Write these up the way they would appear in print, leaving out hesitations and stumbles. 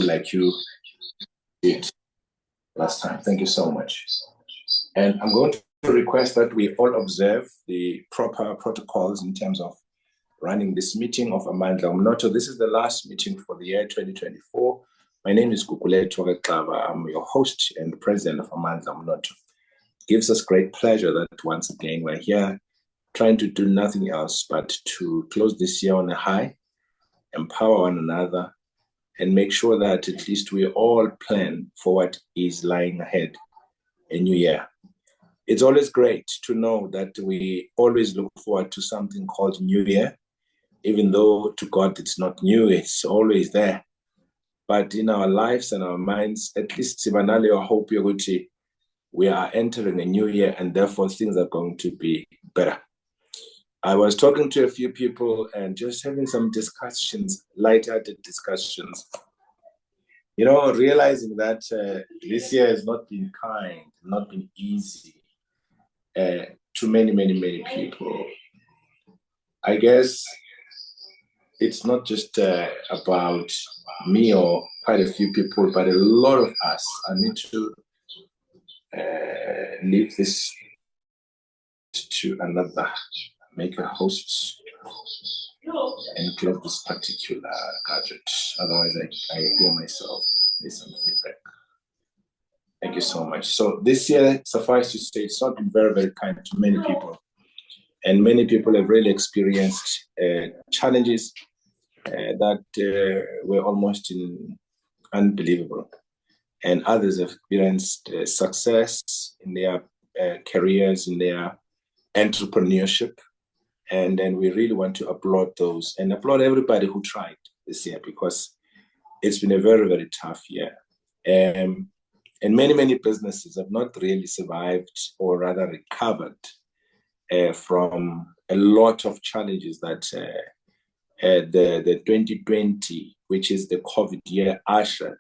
like you did last time. Thank you so much. And I'm going to request that we all observe the proper protocols in terms of running this meeting of Amandla Umnotho. This is the last meeting for the year 2024. My name is Gugulethu Rekaba. I'm your host and president of Amandla Umnotho. It gives us great pleasure that once again we're here trying to do nothing else but to close this year on a high, empower one another, and make sure that at least we all plan for what is lying ahead, a new year. It's always great to know that we always look forward to something called New Year, even though to God it's not new, it's always there. But in our lives and our minds, at least Sibanale or hope we are entering a new year and therefore things are going to be better. I was talking to a few people and just having some discussions, light-hearted discussions, realizing that this year has not been kind, not been easy to many, many, many people. I guess it's not just about me or quite a few people, but a lot of us. I need to leave this to another, make a host and close this particular gadget. Otherwise, I hear myself. There's some feedback. Thank you so much. So this year, suffice to say, it's not been very, very kind to many people. And many people have really experienced challenges that were almost unbelievable. And others have experienced success in their careers, in their entrepreneurship. And then we really want to applaud those and applaud everybody who tried this year, because it's been a very, very tough year. And many, many businesses have not really survived or rather recovered from a lot of challenges that the 2020, which is the COVID year, ushered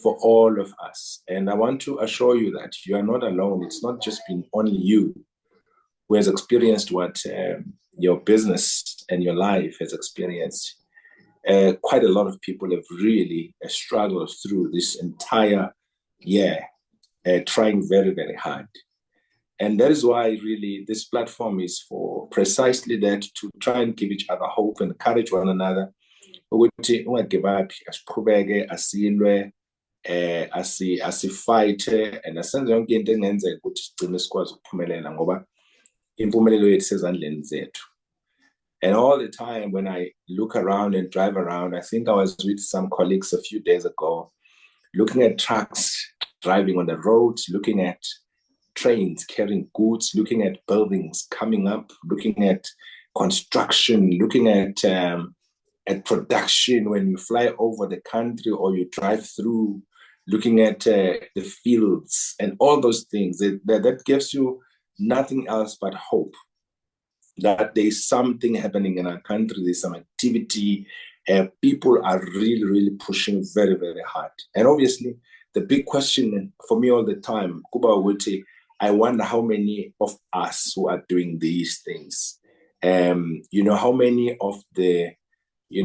for all of us. And I want to assure you that you are not alone. It's not just been only you who has experienced what your business and your life has experienced. Quite a lot of people have really struggled through this entire year, trying very, very hard. And that is why really this platform is for precisely that, to try and give each other hope and encourage one another. Ukuthi ungagive asiqhubeke, asilwe, asifight and asenze yonke into engenzeka ukuthi sigcine sikwazi ukuphumelela, ngoba impumelelo yethu isezandleni zethu. And all the time when I look around and drive around, I think I was with some colleagues a few days ago, looking at trucks driving on the roads, looking at trains carrying goods, looking at buildings coming up, looking at construction, looking at production when you fly over the country or you drive through, looking at the fields and all those things. That gives you nothing else but hope that there's something happening in our country, there's some activity, people are really, really pushing very, very hard. And obviously, the big question for me all the time, Kuba Wuti, I wonder how many of us who are doing these things, how many of the,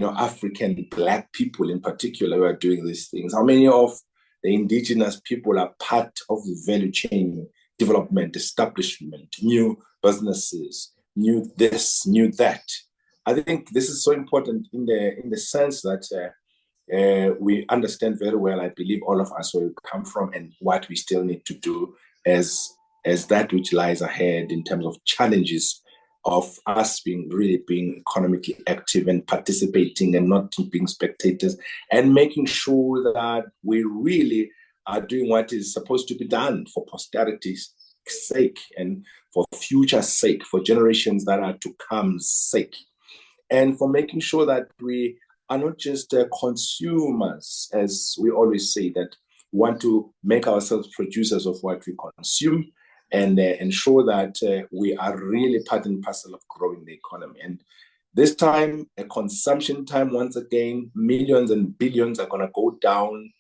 African Black people in particular who are doing these things, how many of the indigenous people are part of the value chain, development, establishment, new businesses, new this, new that. I think this is so important in the sense that we understand very well, I believe, all of us where we come from and what we still need to do as that which lies ahead in terms of challenges of us being economically active and participating and not being spectators, and making sure that we really are doing what is supposed to be done for posterity's sake and for future sake, for generations that are to come's sake, and for making sure that we are not just consumers, as we always say, that we want to make ourselves producers of what we consume and ensure that we are really part and parcel of growing the economy. And this time, a consumption time, once again, millions and billions are going to go down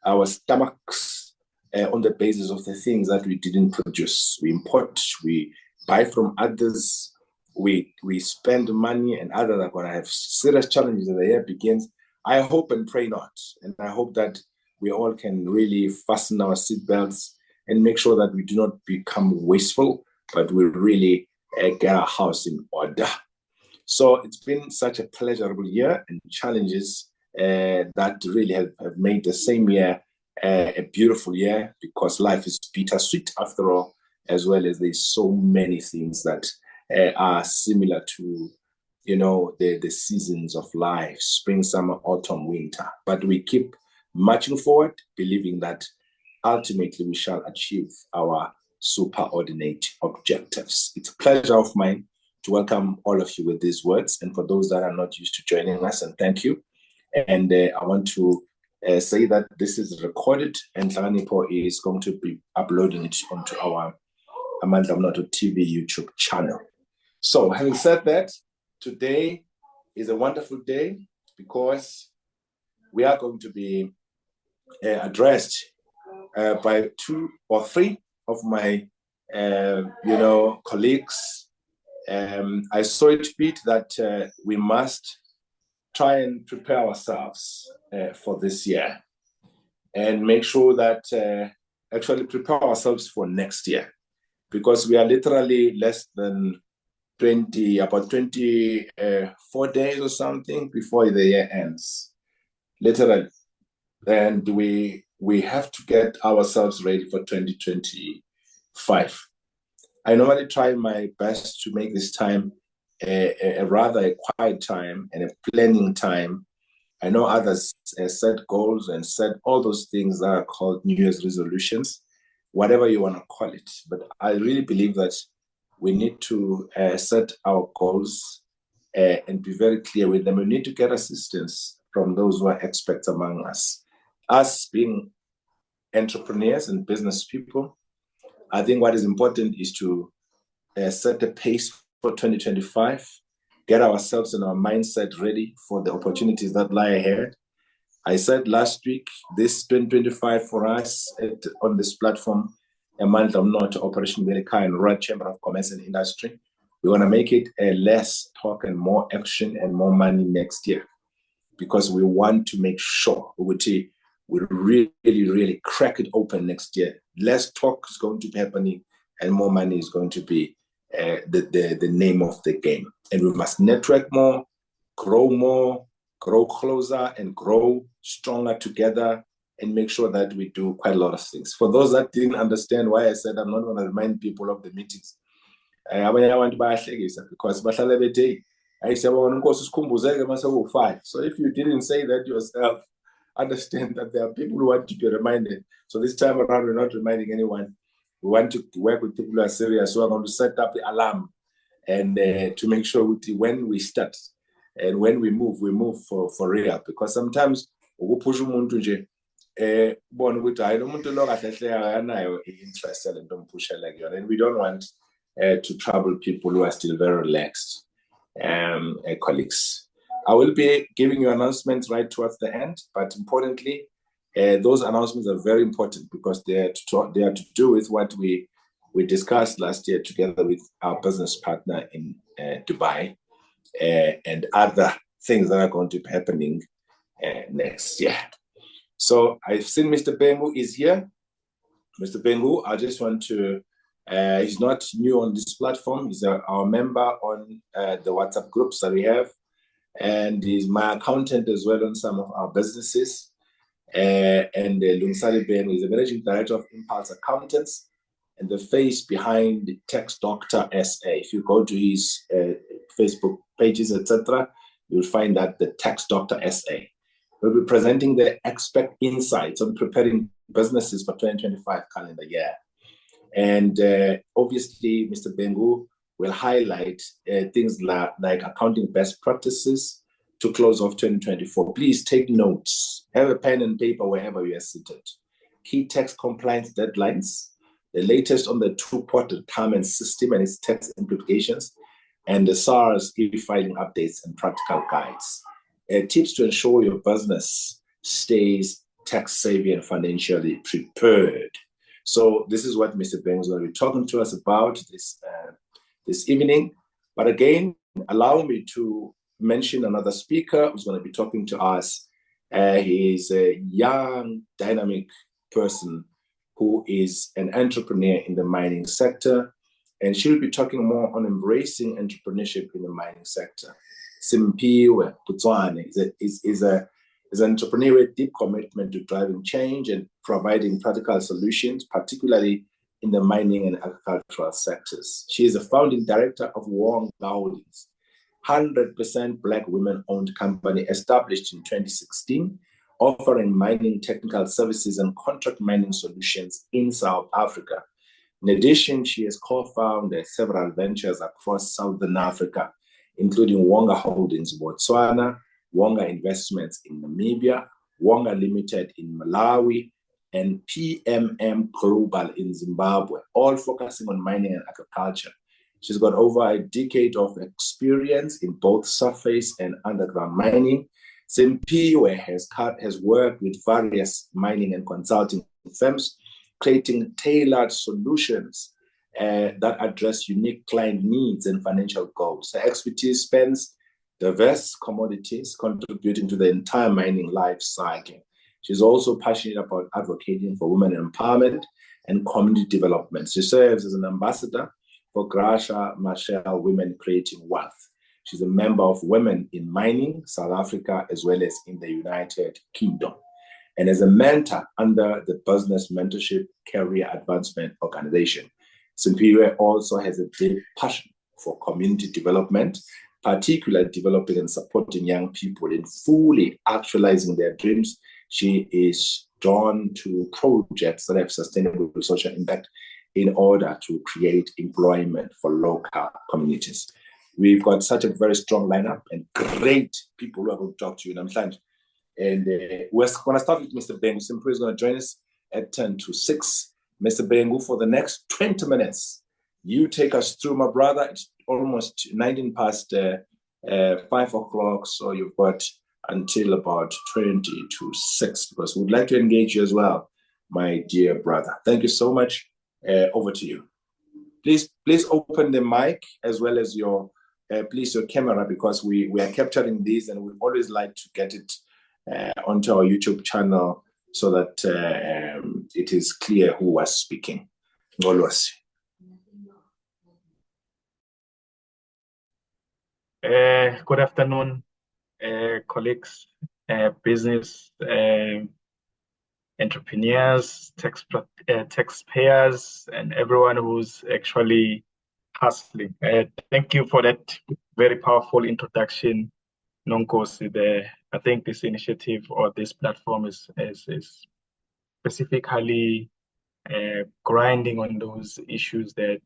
our stomachs on the basis of the things that we didn't produce. We import, we buy from others, we spend money, and others are going to have serious challenges as the year begins. I hope and pray not. And I hope that we all can really fasten our seatbelts and make sure that we do not become wasteful, but we really get our house in order. So it's been such a pleasurable year, and challenges that really have made the same year a beautiful year, because life is bittersweet after all, as well as there's so many things that are similar to, you know, the seasons of life: spring, summer, autumn, winter. But we keep marching forward, believing that ultimately we shall achieve our superordinate objectives. It's a pleasure of mine to welcome all of you with these words, and for those that are not used to joining us, and thank you. And I want to say that this is recorded, and Hlakanipo is going to be uploading it onto our Amandla Mnotho TV YouTube channel. So having said that, today is a wonderful day, because we are going to be addressed by 2 or 3 of my colleagues. I saw it fit that we must try and prepare ourselves for this year, and make sure that actually prepare ourselves for next year, because we are literally less than 24 days or something before the year ends, literally. And we have to get ourselves ready for 2025. I normally try my best to make this time a rather quiet time and a planning time. I know others set goals and set all those things that are called New Year's resolutions, whatever you want to call it. But I really believe that we need to set our goals and be very clear with them. We need to get assistance from those who are experts among us. Us being entrepreneurs and business people, I think what is important is to set the pace for 2025, get ourselves and our mindset ready for the opportunities that lie ahead. I said last week, this 2025 for us on this platform, Amandla Mnotho, Operation Verica and Royal Chamber of Commerce and Industry, we want to make it less talk and more action and more money next year, because we want to make sure we really, really crack it open next year. Less talk is going to be happening, and more money is going to be the name of the game. And we must network more, grow closer, and grow stronger together, and make sure that we do quite a lot of things. For those that didn't understand why I said I'm not going to remind people of the meetings, I want to buy because I said, so if you didn't say that yourself, understand that there are people who want to be reminded. So this time around, we're not reminding anyone. We want to work with people who are serious. So I'm going to set up the alarm, and to make sure when we start and when we move for real. Because sometimes interest and we don't want to trouble people who are still very relaxed, colleagues. I will be giving you announcements right towards the end, but importantly, those announcements are very important, because they are to do with what we discussed last year together with our business partner in Dubai, and other things that are going to be happening next year. So I've seen Mr. Bengu is here. Mr. Bengu, I just want to, he's not new on this platform. He's our member on the WhatsApp groups that we have. And he's my accountant as well on some of our businesses. And Lungisali Bengu is the managing director of Impulse Accountants and the face behind Tax Doctor SA. If you go to his Facebook pages, etc., you'll find that the Tax Doctor SA will be presenting the expert insights on preparing businesses for 2025 calendar year. And obviously, Mr. Bengu will highlight things like accounting best practices to close off 2024. Please take notes. Have a pen and paper wherever you are seated. Key tax compliance deadlines, the latest on the two-pot retirement system and its tax implications, and the SARS e-filing updates and practical guides. Tips to ensure your business stays tax-savvy and financially prepared. So this is what Mr. Bengu is going to be talking to us about this evening. But again, allow me to mention another speaker who's going to be talking to us He is a young, dynamic person who is an entrepreneur in the mining sector, and she'll be talking more on embracing entrepreneurship in the mining sector. Simphiwe Putswane is an entrepreneur with deep commitment to driving change and providing practical solutions, particularly in the mining and agricultural sectors. She is the founding director of Wonga Holdings, 100% Black women-owned company established in 2016, offering mining technical services and contract mining solutions in South Africa. In addition, she has co-founded several ventures across Southern Africa, including Wonga Holdings Botswana, Wonga Investments in Namibia, Wonga Limited in Malawi, and PMM Global in Zimbabwe, all focusing on mining and agriculture. She's got over a decade of experience in both surface and underground mining. Simphiwe has worked with various mining and consulting firms, creating tailored solutions that address unique client needs and financial goals. Her expertise spans diverse commodities, contributing to the entire mining life cycle. She's also passionate about advocating for women empowerment and community development. She serves as an ambassador for Graça Machel Women Creating Wealth. She's a member of Women in Mining, South Africa, as well as in the United Kingdom, and as a mentor under the Business Mentorship Career Advancement Organization. Simphiwe also has a deep passion for community development, particularly developing and supporting young people in fully actualizing their dreams. She is drawn to projects that have sustainable social impact in order to create employment for local communities. We've got such a very strong lineup and great people who are going to talk to you, Namhlanje. And we're going to start with Mr. Bengu. Simphiwe is going to join us at 10 to 6. Mr. Bengu, for the next 20 minutes, you take us through, my brother. It's almost 19 past 5 o'clock, so you've got until about 20 to 6, because we'd like to engage you as well, my dear brother. Thank you so much. Over to you. Please open the mic as well as your camera, because we are capturing these and we always like to get it onto our YouTube channel so that it is clear who was speaking. Ngolwasi. Good afternoon, colleagues, business entrepreneurs, taxpayers, and everyone who's actually hustling. Thank you for that very powerful introduction, Nonkosi. I think this initiative or this platform is specifically grinding on those issues that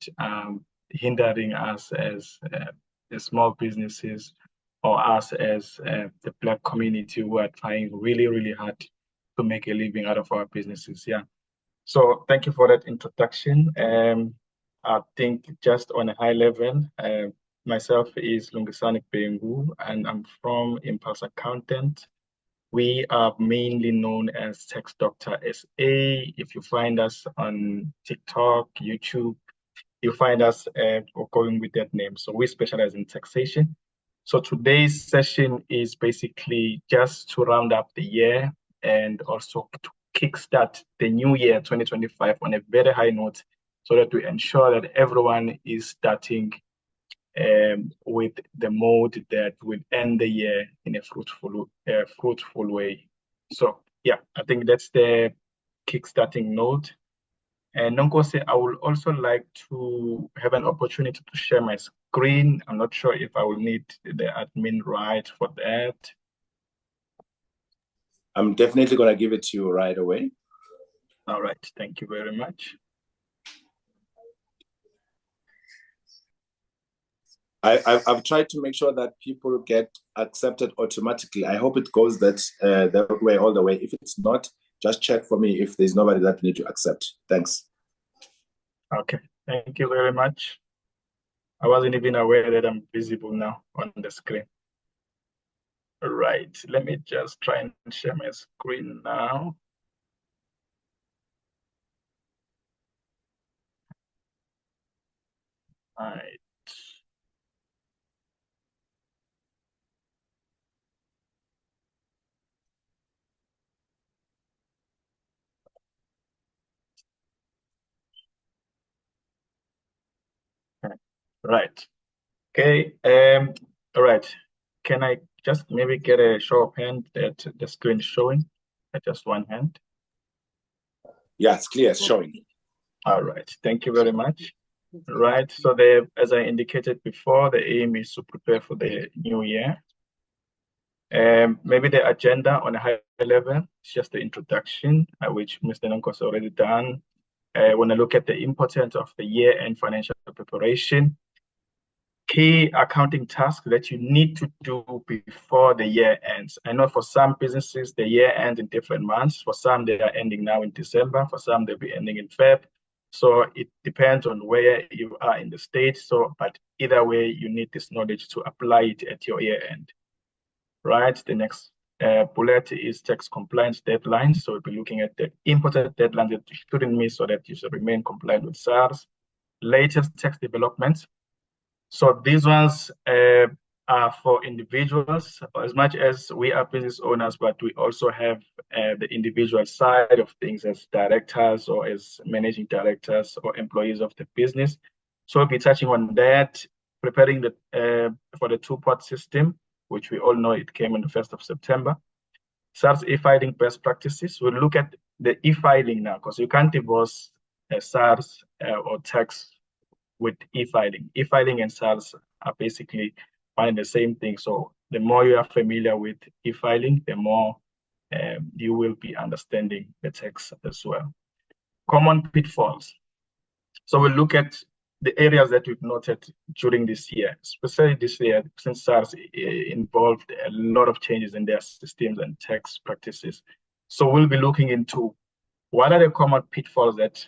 hindering us as the small businesses or us as the Black community who are trying really, really hard to make a living out of our businesses. Yeah. So thank you for that introduction. I think just on a high level, myself is Lungisani Bengu, and I'm from Impulse Accountant. We are mainly known as Tax Doctor SA. If you find us on TikTok, YouTube, you find us going with that name. So we specialize in taxation. So today's session is basically just to round up the year and also to kickstart the new year 2025 on a very high note, so that we ensure that everyone is starting with the mode that will end the year in a fruitful way. So yeah, I think that's the kickstarting note. And Nonkosi, I would also like to have an opportunity to share my screen. I'm not sure if I will need the admin right for that. I'm definitely going to give it to you right away. All right, thank you very much. I've tried to make sure that people get accepted automatically. I hope it goes that way all the way. If it's not, just check for me if there's nobody that need to accept. Thanks. Okay, thank you very much. I wasn't even aware that I'm visible now on the screen. All right, let me just try and share my screen now. All right. Right. Okay. All right. Can I just maybe get a show of hand that the screen is showing? Just one hand. Yeah, it's clear, it's showing. All right. Thank you very much. Right. So as I indicated before, the aim is to prepare for the new year. Maybe the agenda on a high level is just the introduction, which Mr. Nonko has already done. When I look at the importance of the year-end financial preparation, key accounting tasks that you need to do before the year ends. I know for some businesses, the year ends in different months. For some, they are ending now in December. For some, they'll be ending in Feb. So it depends on where you are in the state. So, but either way, you need this knowledge to apply it at your year end, right? The next bullet is tax compliance deadlines. So we'll be looking at the important deadlines that you shouldn't miss so that you should remain compliant with SARS. Latest tax developments. So these ones are for individuals as much as we are business owners, but we also have the individual side of things as directors or as managing directors or employees of the business. So we'll be touching on that, preparing for the two-pot system, which we all know it came on the 1st of September. SARS e-filing best practices. We'll look at the e-filing now because you can't divorce SARS or tax with e-filing. E-filing and SARS are basically one and the same thing. So the more you are familiar with e-filing, the more you will be understanding the tax as well. Common pitfalls. So we'll look at the areas that we've noted during this year, especially this year, since SARS involved a lot of changes in their systems and tax practices. So we'll be looking into what are the common pitfalls that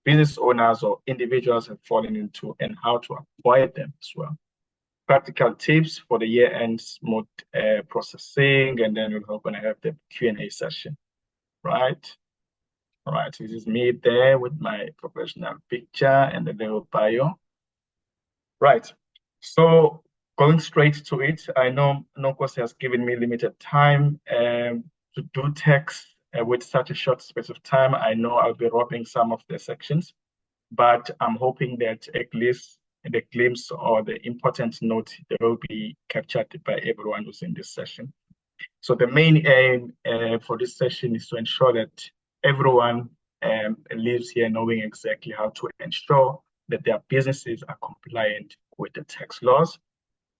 business owners or individuals have fallen into and how to avoid them as well. Practical tips for the year-end smooth processing, and then we're going to have the Q&A session, right? All right, this is me there with my professional picture and the little bio. Right, so going straight to it, I know Nonko has given me limited time to do text with such a short space of time. I know I'll be dropping some of the sections, but I'm hoping that at least the glimpse or the important note that will be captured by everyone who's in this session. So the main aim for this session is to ensure that everyone lives here knowing exactly how to ensure that their businesses are compliant with the tax laws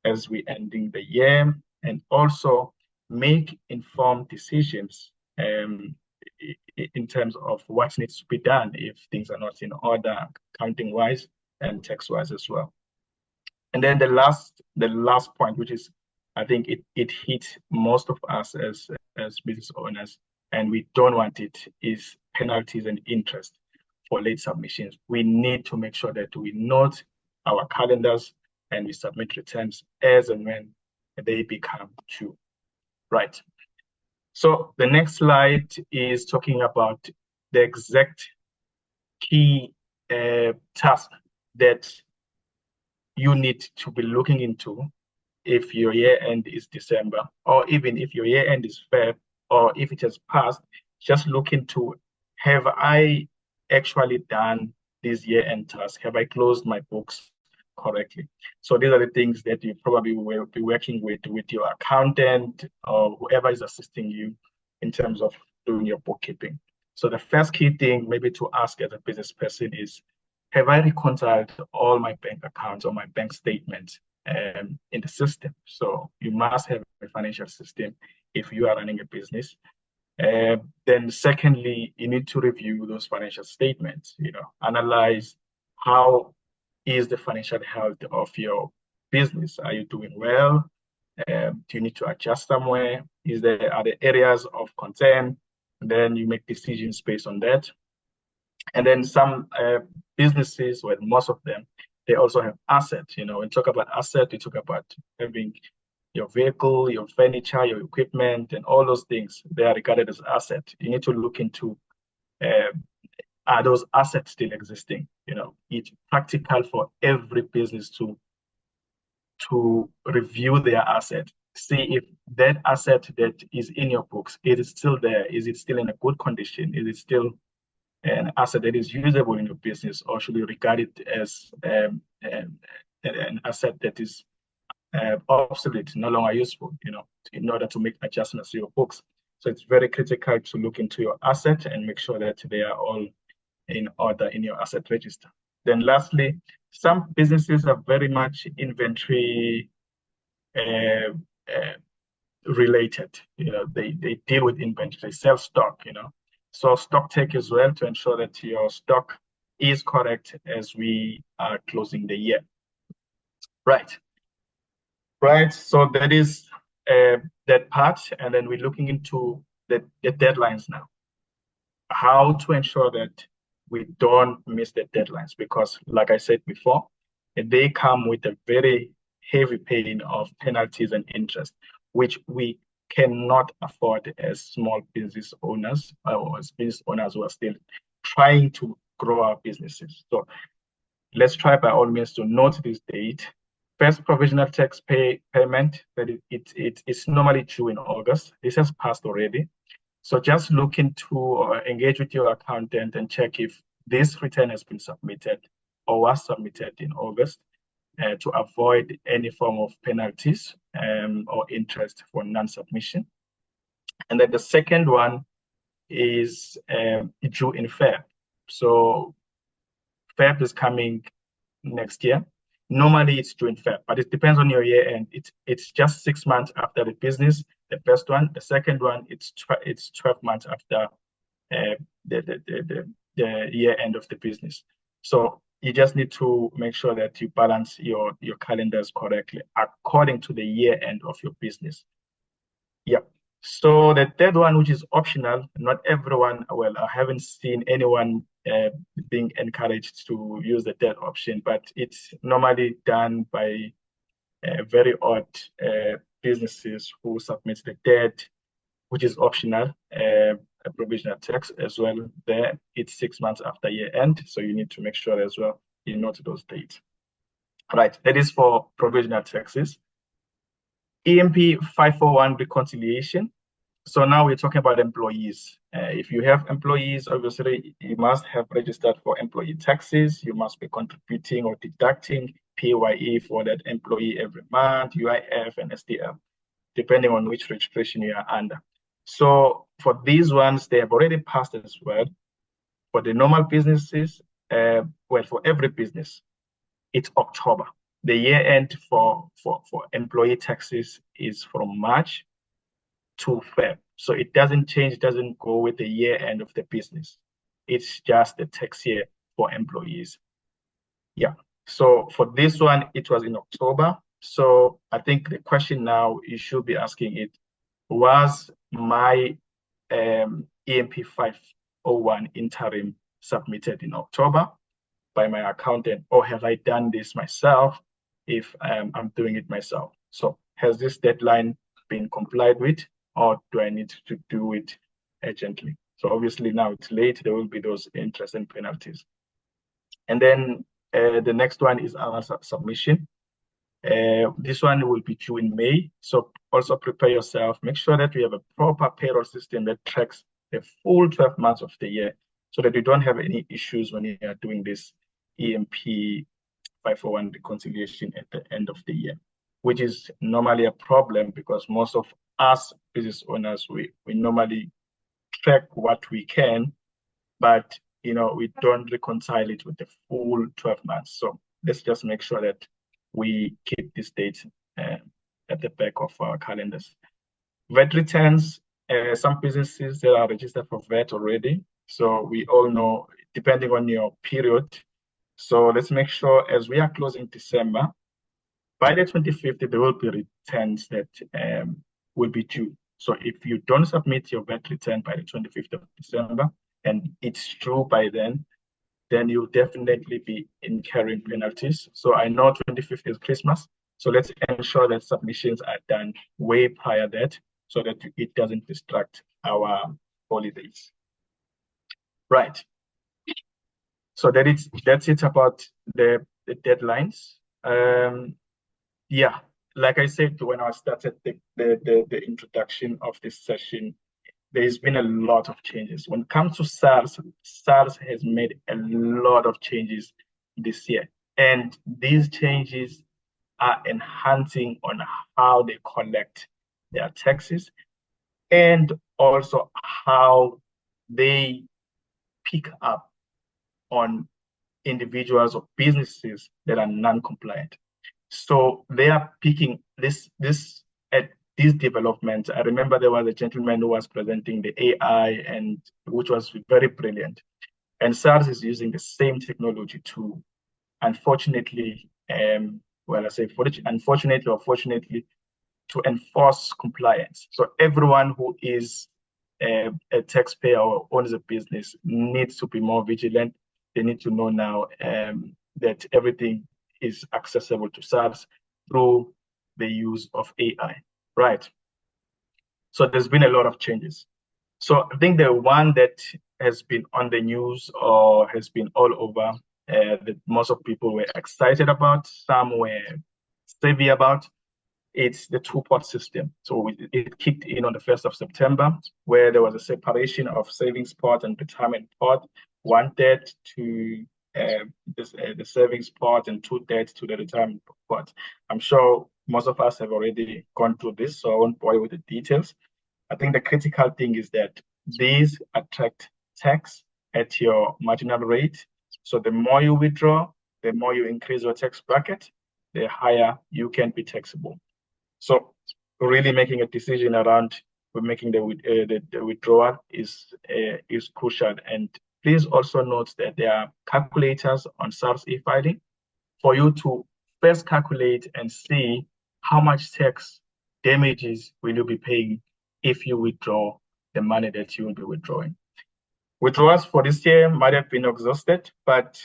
as we ending the year, and also make informed decisions in terms of what needs to be done if things are not in order, accounting-wise and tax-wise as well. And then the last point, which is, I think it hits most of us as business owners, and we don't want it, is penalties and interest for late submissions. We need to make sure that we note our calendars and we submit returns as and when they become due. Right. So the next slide is talking about the exact key task that you need to be looking into if your year end is December, or even if your year end is Feb, or if it has passed, just look into, have I actually done this year end task? Have I closed my books correctly? So these are the things that you probably will be working with your accountant or whoever is assisting you in terms of doing your bookkeeping. So the first key thing maybe to ask as a business person is, have I reconciled all my bank accounts or my bank statements in the system? So you must have a financial system if you are running a business. Then secondly, you need to review those financial statements, analyze how is the financial health of your business. Are you doing well? Do you need to adjust somewhere? Are there areas of concern? And then you make decisions based on that. And then some businesses, well, most of them, they also have assets. When we talk about asset, we talk about having your vehicle, your furniture, your equipment, and all those things. They are regarded as assets. You need to look into, are those assets still existing? It's practical for every business to review their asset, see if that asset that is in your books, it is still there. Is it still in a good condition? Is it still an asset that is usable in your business, or should you regard it as an asset that is obsolete, no longer useful, in order to make adjustments to your books. So it's very critical to look into your asset and make sure that they are all in order in your asset register. Then lastly, some businesses are very much inventory related. They deal with inventory, they sell stock, So stock take as well to ensure that your stock is correct as we are closing the year. Right. So that is that part, and then we're looking into the deadlines now. How to ensure that we don't miss the deadlines, because like I said before, they come with a very heavy paying of penalties and interest, which we cannot afford as small business owners or as business owners who are still trying to grow our businesses. So let's try by all means to note this date. First provisional tax payment, that it's normally due in August. This has passed already. So just look into or engage with your accountant and check if this return has been submitted or was submitted in August to avoid any form of penalties or interest for non-submission. And then the second one is due in Feb. So Feb is coming next year. Normally it's due in Feb, but it depends on your year end. It's just 6 months after the business, the first one. The second one, it's 12 months after the year end of the business. So you just need to make sure that you balance your calendars correctly according to the year end of your business. Yeah. So the third one, which is optional, not everyone, well, I haven't seen anyone being encouraged to use the third option, but it's normally done by very odd businesses who submit the third, which is optional, a provisional tax as well. There, it's 6 months after year end, so you need to make sure as well you note those dates. Right, that is for provisional taxes. EMP 541 reconciliation. So now we're talking about employees. If you have employees, obviously you must have registered for employee taxes. You must be contributing or deducting PAYE for that employee every month, UIF and SDL, depending on which registration you are under. So for these ones, they have already passed as well. For the normal businesses, well, for every business, it's October. The year end for employee taxes is from March to Feb. So it doesn't change, it doesn't go with the year end of the business. It's just the tax year for employees. Yeah. So for this one, it was in October. So I think the question now you should be asking it, was my EMP 501 interim submitted in October by my accountant, or have I done this myself if I'm doing it myself? So has this deadline been complied with, or do I need to do it urgently? So obviously now it's late, there will be those interest and penalties. And then the next one is our submission. This one will be due in May. So also prepare yourself, make sure that we have a proper payroll system that tracks the full 12 months of the year so that you don't have any issues when you are doing this EMP 541 reconciliation at the end of the year, which is normally a problem because most of us business owners, we normally track what we can, but we don't reconcile it with the full 12 months. So let's just make sure that we keep this date at the back of our calendars. VAT returns, some businesses that are registered for VAT already. So we all know, depending on your period. So let's make sure as we are closing December, by the 25th, there will be returns that will be due. So if you don't submit your VAT return by the 25th of December, and it's true by then you'll definitely be incurring penalties. So I know 25th is Christmas, so let's ensure that submissions are done way prior that, so that it doesn't distract our holidays. Right. So that's it about the deadlines. Yeah, like I said when I started the introduction of this session, there's been a lot of changes. When it comes to SARS has made a lot of changes this year. And these changes are enhancing on how they collect their taxes and also how they pick up on individuals or businesses that are non-compliant. So they are picking at these developments. I remember there was a gentleman who was presenting the AI, and which was very brilliant. And SARS is using the same technology to, unfortunately, well, I say unfortunately or fortunately, to enforce compliance. So everyone who is a taxpayer or owns a business needs to be more vigilant. They need to know now that everything is accessible to SARS through the use of AI, right? So there's been a lot of changes. So I think the one that has been on the news or has been all over that most of people were excited about, some were savvy about, it's the two-pot system. So it kicked in on the 1st of September, where there was a separation of savings pot and retirement pot, 1/3 to the savings pot and 2/3 to the retirement pot. I'm sure most of us have already gone through this, so I won't bore you with the details. I think the critical thing is that these attract tax at your marginal rate. So the more you withdraw, the more you increase your tax bracket, the higher you can be taxable. So really making a decision around making the withdrawal is crucial. And please also note that there are calculators on SARS e-filing for you to first calculate and see how much tax damages will you be paying if you withdraw the money that you will be withdrawing. Withdrawals for this year might have been exhausted, but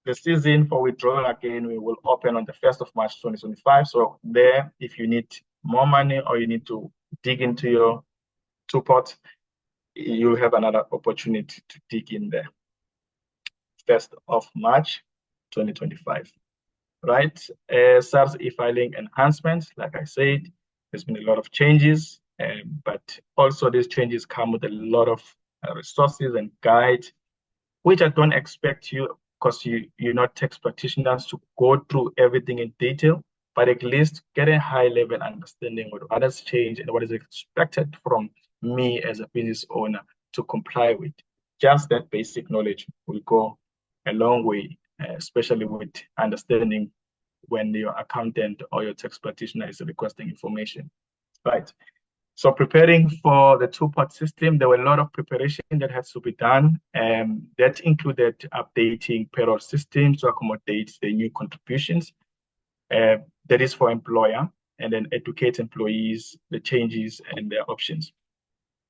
the season for withdrawal again, we will open on the 1st of March 2025. So there, if you need more money or you need to dig into your two-pot, you'll have another opportunity to dig in there. 1st of March 2025, right? SARS e-filing enhancements, like I said, there's been a lot of changes, but also these changes come with a lot of resources and guides, which I don't expect you, because you're not tax practitioners, to go through everything in detail, but at least get a high level understanding of what has changed and what is expected from me as a business owner to comply with. Just that basic knowledge will go a long way, especially with understanding when your accountant or your tax practitioner is requesting information, right? So preparing for the two-pot system, there were a lot of preparation that has to be done. That included updating payroll systems to accommodate the new contributions. That is for employer, and then educate employees, the changes and their options.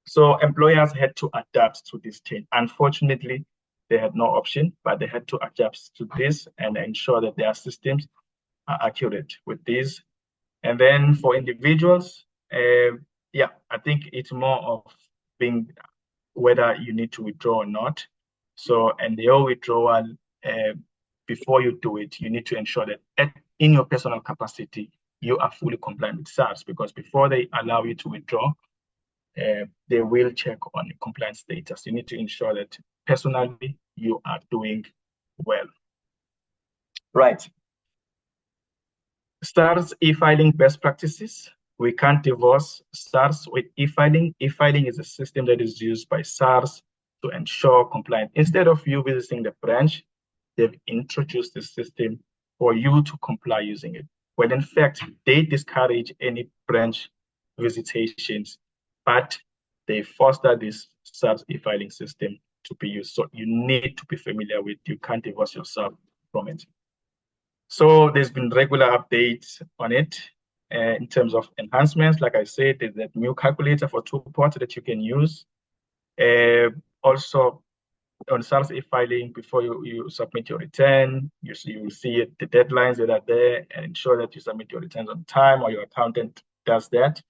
So employers had to adapt to this change. Unfortunately, they had no option, but they had to adapt to this and ensure that their systems are accurate with this. And then for individuals, yeah, I think it's more of being whether you need to withdraw or not. So, and your withdrawal, before you do it, you need to ensure that in your personal capacity, you are fully compliant with SARS, because before they allow you to withdraw, they will check on compliance status. You need to ensure that personally you are doing well. Right. SARS e-filing best practices. We can't divorce SARS with e-filing. E-filing is a system that is used by SARS to ensure compliance. Instead of you visiting the branch, they've introduced the system for you to comply using it. When in fact, they discourage any branch visitations, but they foster this SARS e-filing system to be used. So you need to be familiar with, you can't divorce yourself from it. So there's been regular updates on it in terms of enhancements. Like I said, there's that new calculator for two-pot that you can use. Also, on SARS e-filing, before you submit your return, you will see the deadlines that are there, and ensure that you submit your returns on time, or your accountant does that.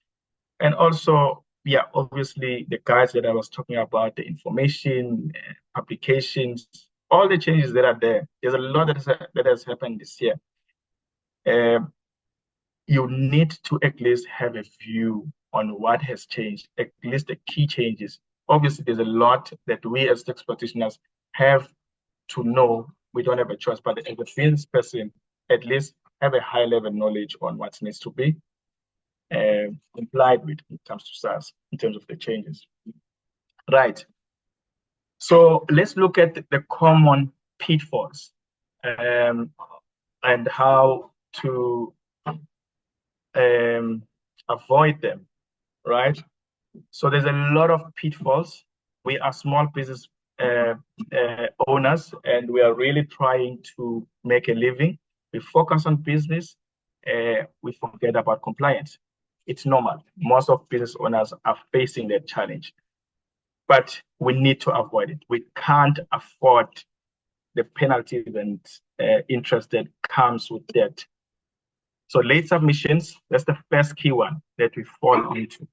And also, yeah, obviously the guides that I was talking about, the information, applications, all the changes that are there. There's a lot that has happened this year. You need to at least have a view on what has changed, at least the key changes. Obviously, there's a lot that we as tax practitioners have to know we don't have a choice. But as a business person, at least have a high level knowledge on what needs to be implied with when it comes to SaaS in terms of the changes. Right. So let's look at the common pitfalls and how to avoid them, right? So there's a lot of pitfalls. We are small business owners, and we are really trying to make a living. We focus on business. We forget about compliance. It's normal. Most of business owners are facing that challenge, but we need to avoid it. We can't afford the penalties and interest that comes with that. So late submissions, that's the first key one that we fall into.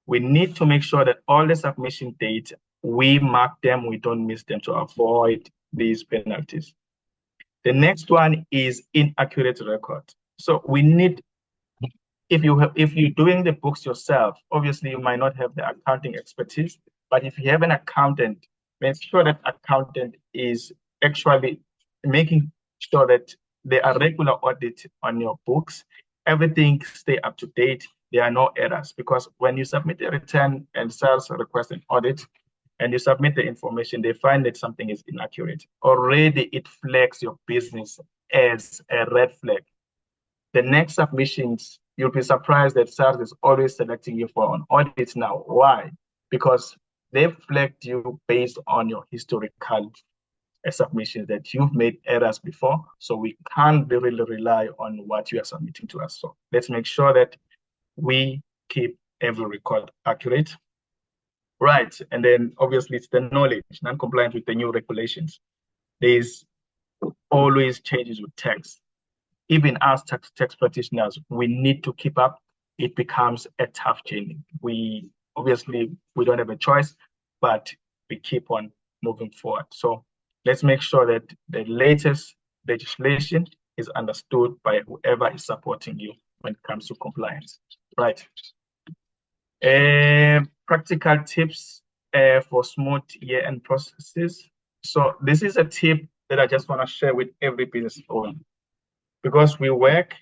We need to make sure that all the submission dates, we mark them, we don't miss them to avoid these penalties. The next one is inaccurate record. So we need, if you're doing the books yourself, obviously you might not have the accounting expertise, but if you have an accountant, make sure that accountant is actually making sure that there are regular audits on your books, everything stay up to date, there are no errors. Because when you submit a return and SARS request an audit, and you submit the information, they find that something is inaccurate. Already it flags your business as a red flag. The next submissions, you'll be surprised that SARS is always selecting you for an audit now. Why? Because they've flagged you based on your historical submissions that you've made errors before. So we can't really rely on what you are submitting to us. So let's make sure that we keep every record accurate. Right. And then obviously it's the knowledge, non-compliant with the new regulations. There's always changes with tax. Even as tax practitioners, we need to keep up. It becomes a tough journey. We don't have a choice, but we keep on moving forward. So let's make sure that the latest legislation is understood by whoever is supporting you when it comes to compliance. Right. Practical tips for smooth year-end processes. So this is a tip that I just want to share with every business owner. Because we work,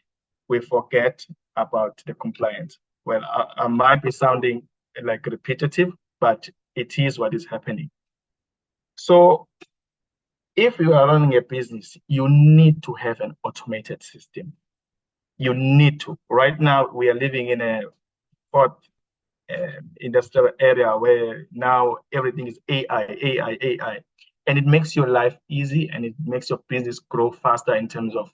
we forget about the compliance. Well, I might be sounding like repetitive, but it is what is happening. So if you are running a business, you need to have an automated system. You need to. Right now, we are living in a fourth industrial area where now everything is AI. And it makes your life easy and it makes your business grow faster in terms of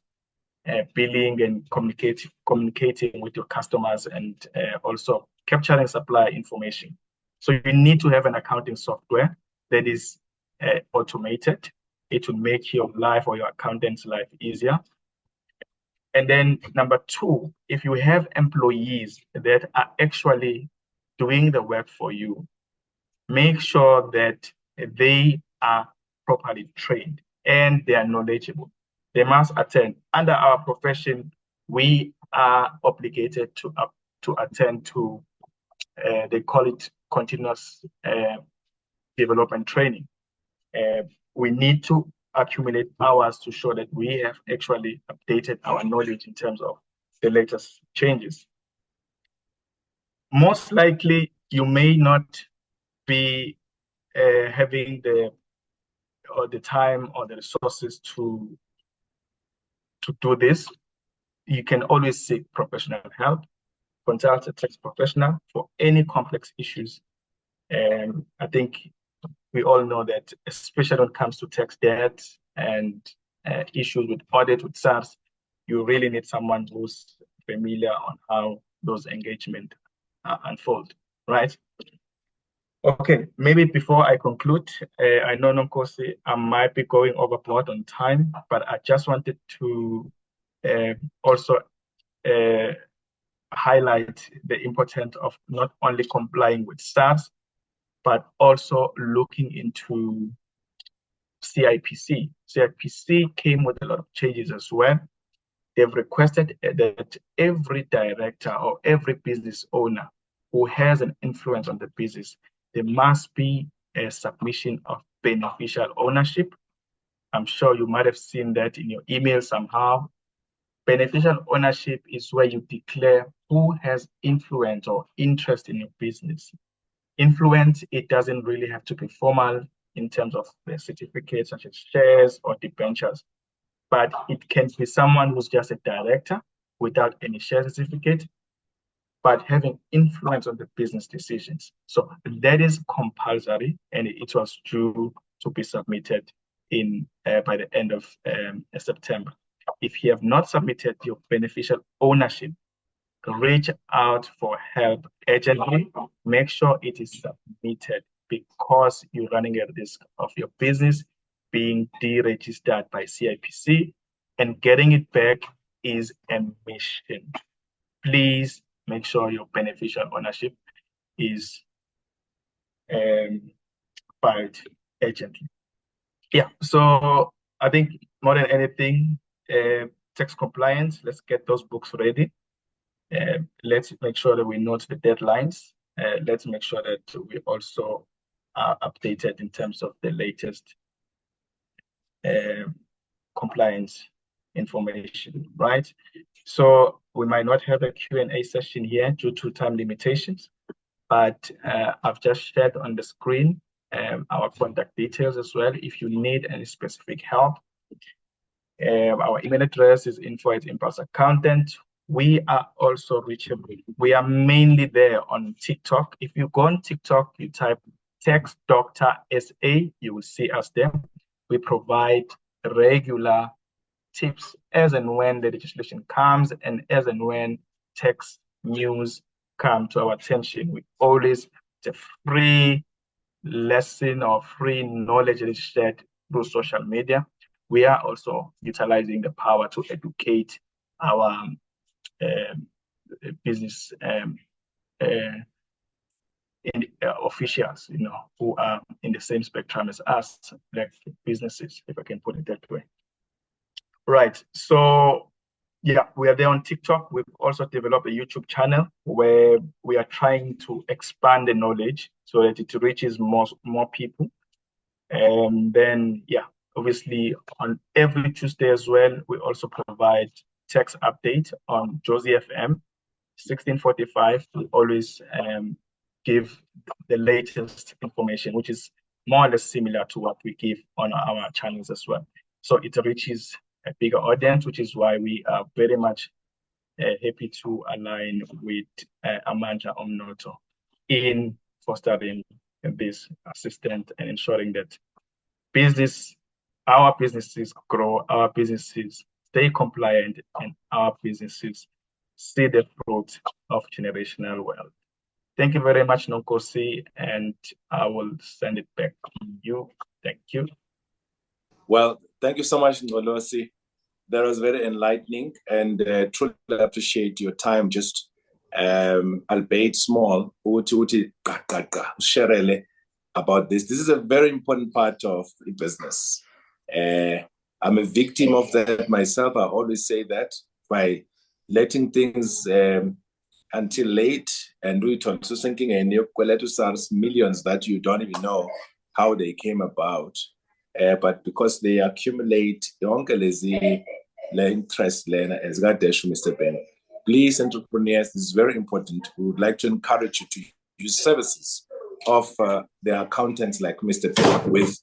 billing and communicating with your customers and also capturing supply information. So you need to have an accounting software that is automated. It will make your life or your accountant's life easier. And then number two, if you have employees that are actually doing the work for you, make sure that they are properly trained and they are knowledgeable. They must attend. Under our profession, we are obligated to attend to, they call it continuous development training. We need to accumulate hours to show that we have actually updated our knowledge in terms of the latest changes. Most likely, you may not be having the time or the resources to do this. You can always seek professional help, consult a tax professional for any complex issues. And I think we all know that, especially when it comes to tax debt and issues with audit with SARS, you really need someone who's familiar on how those engagements unfold, right? Okay, maybe before I conclude, I know, Nonkosi, I might be going overboard on time, but I just wanted to also highlight the importance of not only complying with SARS, but also looking into CIPC. CIPC came with a lot of changes as well. They've requested that every director or every business owner who has an influence on the business, there must be a submission of beneficial ownership. I'm sure you might have seen that in your email somehow. Beneficial ownership is where you declare who has influence or interest in your business. Influence, it doesn't really have to be formal in terms of the certificates such as shares or debentures, but it can be someone who's just a director without any share certificate, but having influence on the business decisions. So that is compulsory, and it was due to be submitted in by the end of September. If you have not submitted your beneficial ownership, reach out for help urgently. Make sure it is submitted because you're running a risk of your business being deregistered by CIPC, and getting it back is a mission. Please make sure your beneficial ownership is filed urgently. Yeah, so I think more than anything, tax compliance, let's get those books ready. Let's make sure that we note the deadlines. Let's make sure that we also are updated in terms of the latest compliance information, right? So we might not have a Q&A session here due to time limitations, but I've just shared on the screen our contact details as well if you need any specific help. Our email address is info@impulseaccountant. We are also reachable. We are mainly there on TikTok. If you go on TikTok, you type Tax Doctor SA, you will see us there. We provide regular tips as and when the legislation comes and as and when tax news come to our attention. We always, it's a free lesson or free knowledge that is shared through social media. We are also utilizing the power to educate our business officials, who are in the same spectrum as us, like businesses, if I can put it that way. Right. So yeah, we are there on TikTok. We've also developed a YouTube channel where we are trying to expand the knowledge so that it reaches more people. And then, yeah, obviously on every Tuesday as well, we also provide tax update on Jozi FM 1645. We always give the latest information, which is more or less similar to what we give on our channels as well. So it reaches a bigger audience, which is why we are very much happy to align with Amandla Umnotho in fostering this assistance and ensuring that our businesses grow, our businesses stay compliant, and our businesses see the fruit of generational wealth. Thank you very much, Nonkosi, and I will send it back to you. Thank you. Well, thank you so much, Nolosi. That was very enlightening, and truly appreciate your time. Just albeit small, about this. This is a very important part of the business. I'm a victim of that myself. I always say that by letting things until late, and we turn to thinking and millions that you don't even know how they came about. But because they accumulate interest, as Mr. Ben. Please, entrepreneurs, this is very important. We would like to encourage you to use services of the accountants like Mr. Ben with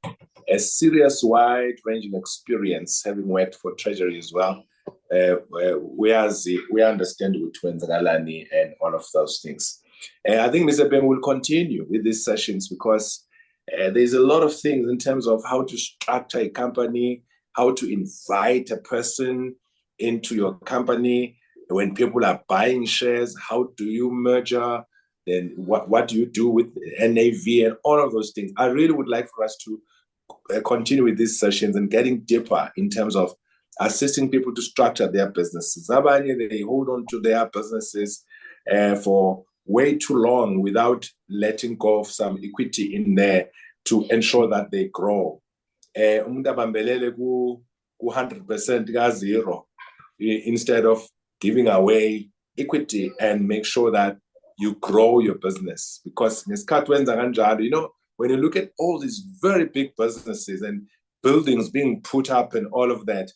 a serious, wide-ranging experience, having worked for Treasury as well. We understand which ones Galani and all of those things. I think Mr. Ben will continue with these sessions because there's a lot of things in terms of how to structure a company, how to invite a person into your company. When people are buying shares, how do you merger? Then what do you do with NAV and all of those things? I really would like for us to continue with these sessions and getting deeper in terms of assisting people to structure their businesses. They hold on to their businesses for way too long without letting go of some equity in there to ensure that they grow. 100% zero instead of giving away equity and make sure that you grow your business. Because when you look at all these very big businesses and buildings being put up and all of that,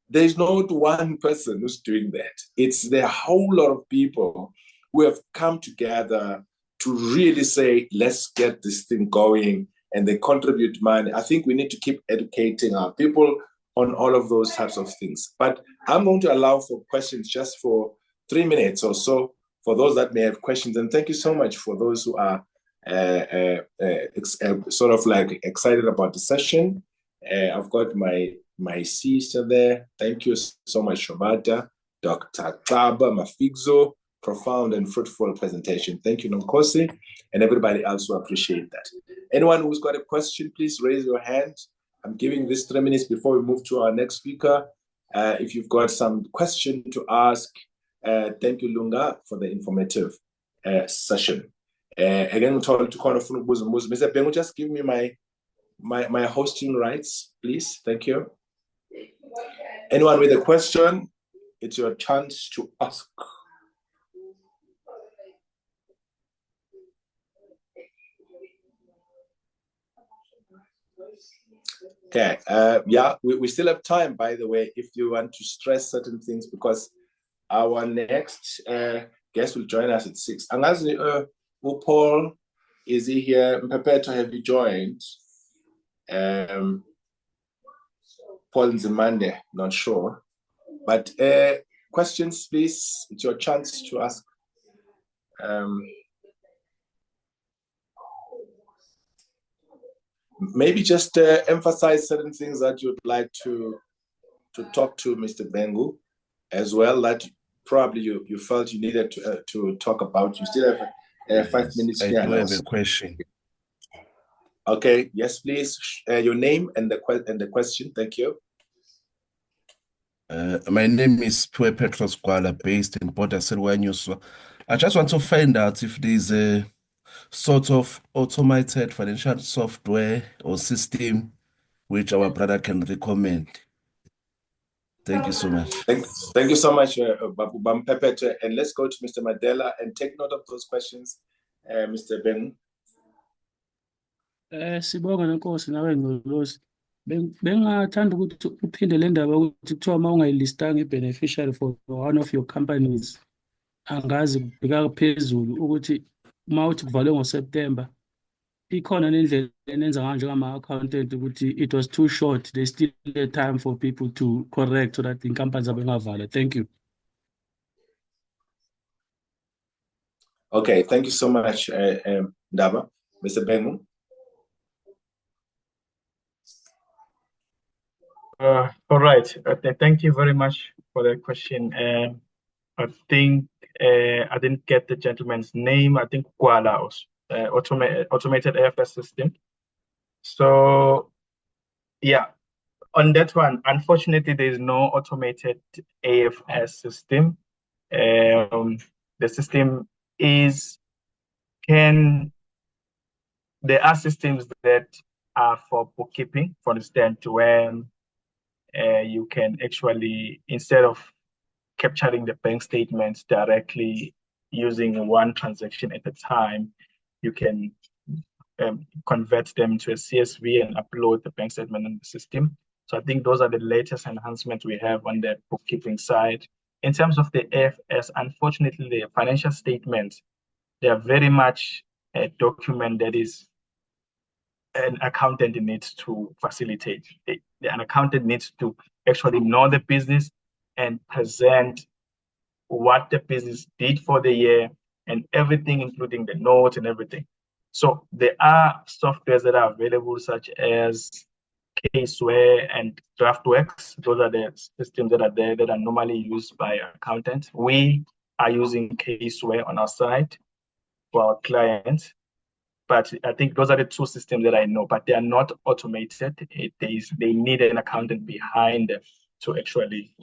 there's not one person who's doing that. It's the whole lot of people who have come together to really say, let's get this thing going, and they contribute money. I think we need to keep educating our people on all of those types of things. But I'm going to allow for questions just for 3 minutes or so for those that may have questions. And thank you so much for those who are sort of like excited about the session. I've got my sister there. Thank you so much, Shobata, Dr. Taba Mafizo. Profound and fruitful presentation. Thank you, Nonkosi, and everybody else who appreciate that. Anyone who's got a question, please raise your hand. I'm giving this 3 minutes before we move to our next speaker. If you've got some question to ask, thank you, Lunga, for the informative session. Again, Mr. Bengu, just give me my hosting rights, please. Thank you. Anyone with a question, it's your chance to ask. Okay, yeah, we still have time, by the way, if you want to stress certain things, because our next guest will join us at 6. Angazi, Paul, is he here? I'm prepared to have you joined. Paul Nzimande, not sure. But questions, please. It's your chance to ask. Maybe just emphasize certain things that you'd like to talk to Mr. Bengu as well, that probably you felt you needed to talk about. You still have 5 minutes I here. do have a question. Okay, yes, please. Your name and the question. Thank you. My name is Pue Petros Gwala, based in Port Selwanyuswa. I just want to find out if there's a sort of automated financial software or system which our brother can recommend. Thank you so much. Thank you so much, Babu Bampepet. And let's go to Mr. Madela and take note of those questions, Mr. Ben. Sibonga Nkosi nawe Ngcolosi. Bengathanda ukuthi uphinde le ndaba ukuthi kuthiwa uma ungayilistanga i-beneficiary for one of your companies, angazi kubheka phezulu ukuthi uma uthi kuvalwe ngoSeptember, ikhona nendlela enenza ngayo njengama-accountant ukuthi it was too short, there's still a time for people to correct so that inkampani zabo ingavalwa. Thank you. Okay, thank you so much, Ndaba. Mr. Bengu. All right. Thank you very much for that question. I think I didn't get the gentleman's name. I think Kuala, automated AFS system. So, yeah, on that one, unfortunately, there is no automated AFS system. The system there are systems that are for bookkeeping, for instance, when you can actually, instead of capturing the bank statements directly using one transaction at a time, you can convert them to a CSV and upload the bank statement in the system. So I think those are the latest enhancements we have on the bookkeeping side. In terms of the AFS, unfortunately, the financial statements, they are very much a document that is an accountant needs to facilitate. An accountant needs to actually know the business and present what the business did for the year and everything, including the notes and everything. So there are softwares that are available, such as Caseware and DraftWorks. Those are the systems that are there that are normally used by accountants. We are using Caseware on our side for our clients. But I think those are the two systems that I know, but they are not automated. They need an accountant behind them to actually,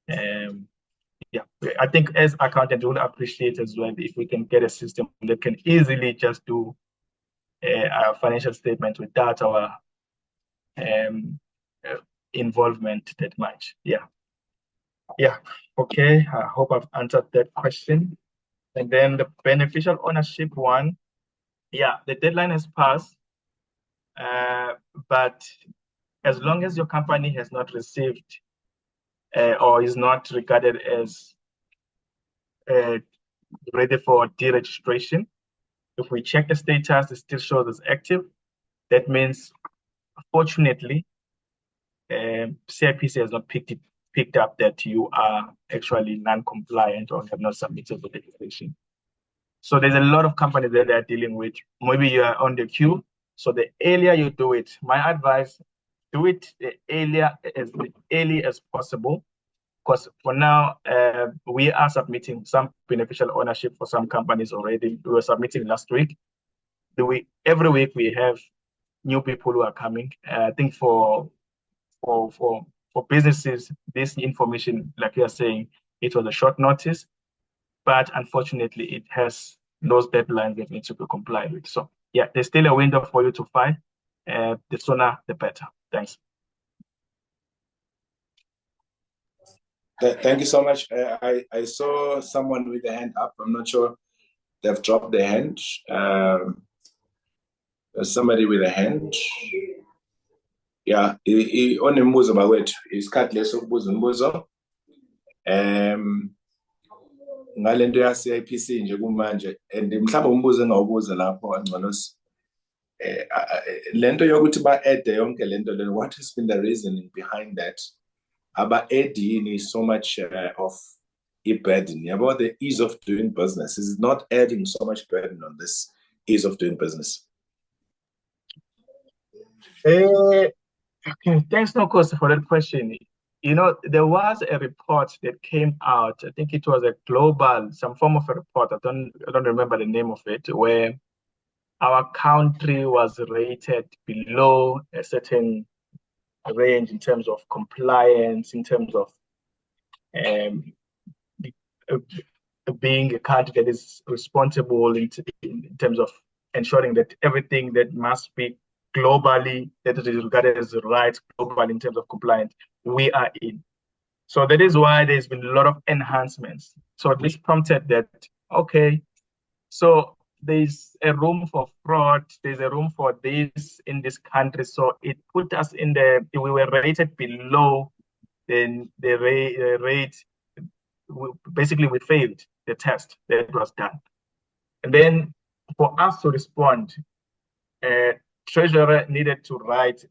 yeah. I think as accountants, we'll appreciate as well if we can get a system that can easily just do our financial statement without our involvement that much. Yeah. Yeah. Okay. I hope I've answered that question. And then the beneficial ownership one. Yeah, the deadline has passed, but as long as your company has not received or is not regarded as ready for deregistration, if we check the status, it still shows as active. That means, fortunately, CIPC has not picked up that you are actually non-compliant or have not submitted the declaration. So there's a lot of companies that they're dealing with. Maybe you are on the queue. So the earlier you do it, my advice, do it as early as possible. Because for now, we are submitting some beneficial ownership for some companies already. We were submitting last week. Every week we have new people who are coming. I think for businesses, this information, like you are saying, it was a short notice, but unfortunately, it has those deadlines that need to be complied with. So yeah, there's still a window for you to file. The sooner, the better. Thanks. Thank you so much. I saw someone with a hand up. I'm not sure they've dropped their hand. There's somebody with a hand. Yeah, onembuzo bakwethu isikhathi leso kubuza umbuzo. Ngalento ya CIPC nje kumanje and mhlawumbe umbuzo engawubuza lapho angconosi. Lento yokuthi ba-add yonke lento le, what has been the reasoning behind that? Aba-adding so much of a burden about the ease of doing business. Is not adding so much burden on this ease of doing business? Okay, thanks, Nkosi, for that question. You know, there was a report that came out. I think it was a global, some form of a report. I don't remember the name of it, where our country was rated below a certain range in terms of compliance, in terms of being a country that is responsible in terms of ensuring that everything that must be globally, that is regarded as right global in terms of compliance, we are in. So that is why there's been a lot of enhancements. So this prompted that, okay, so there's a room for fraud, there's a room for this in this country. So it put us in we were rated below the rate. Basically, we failed the test that was done. And then for us to respond, Treasurer needed to write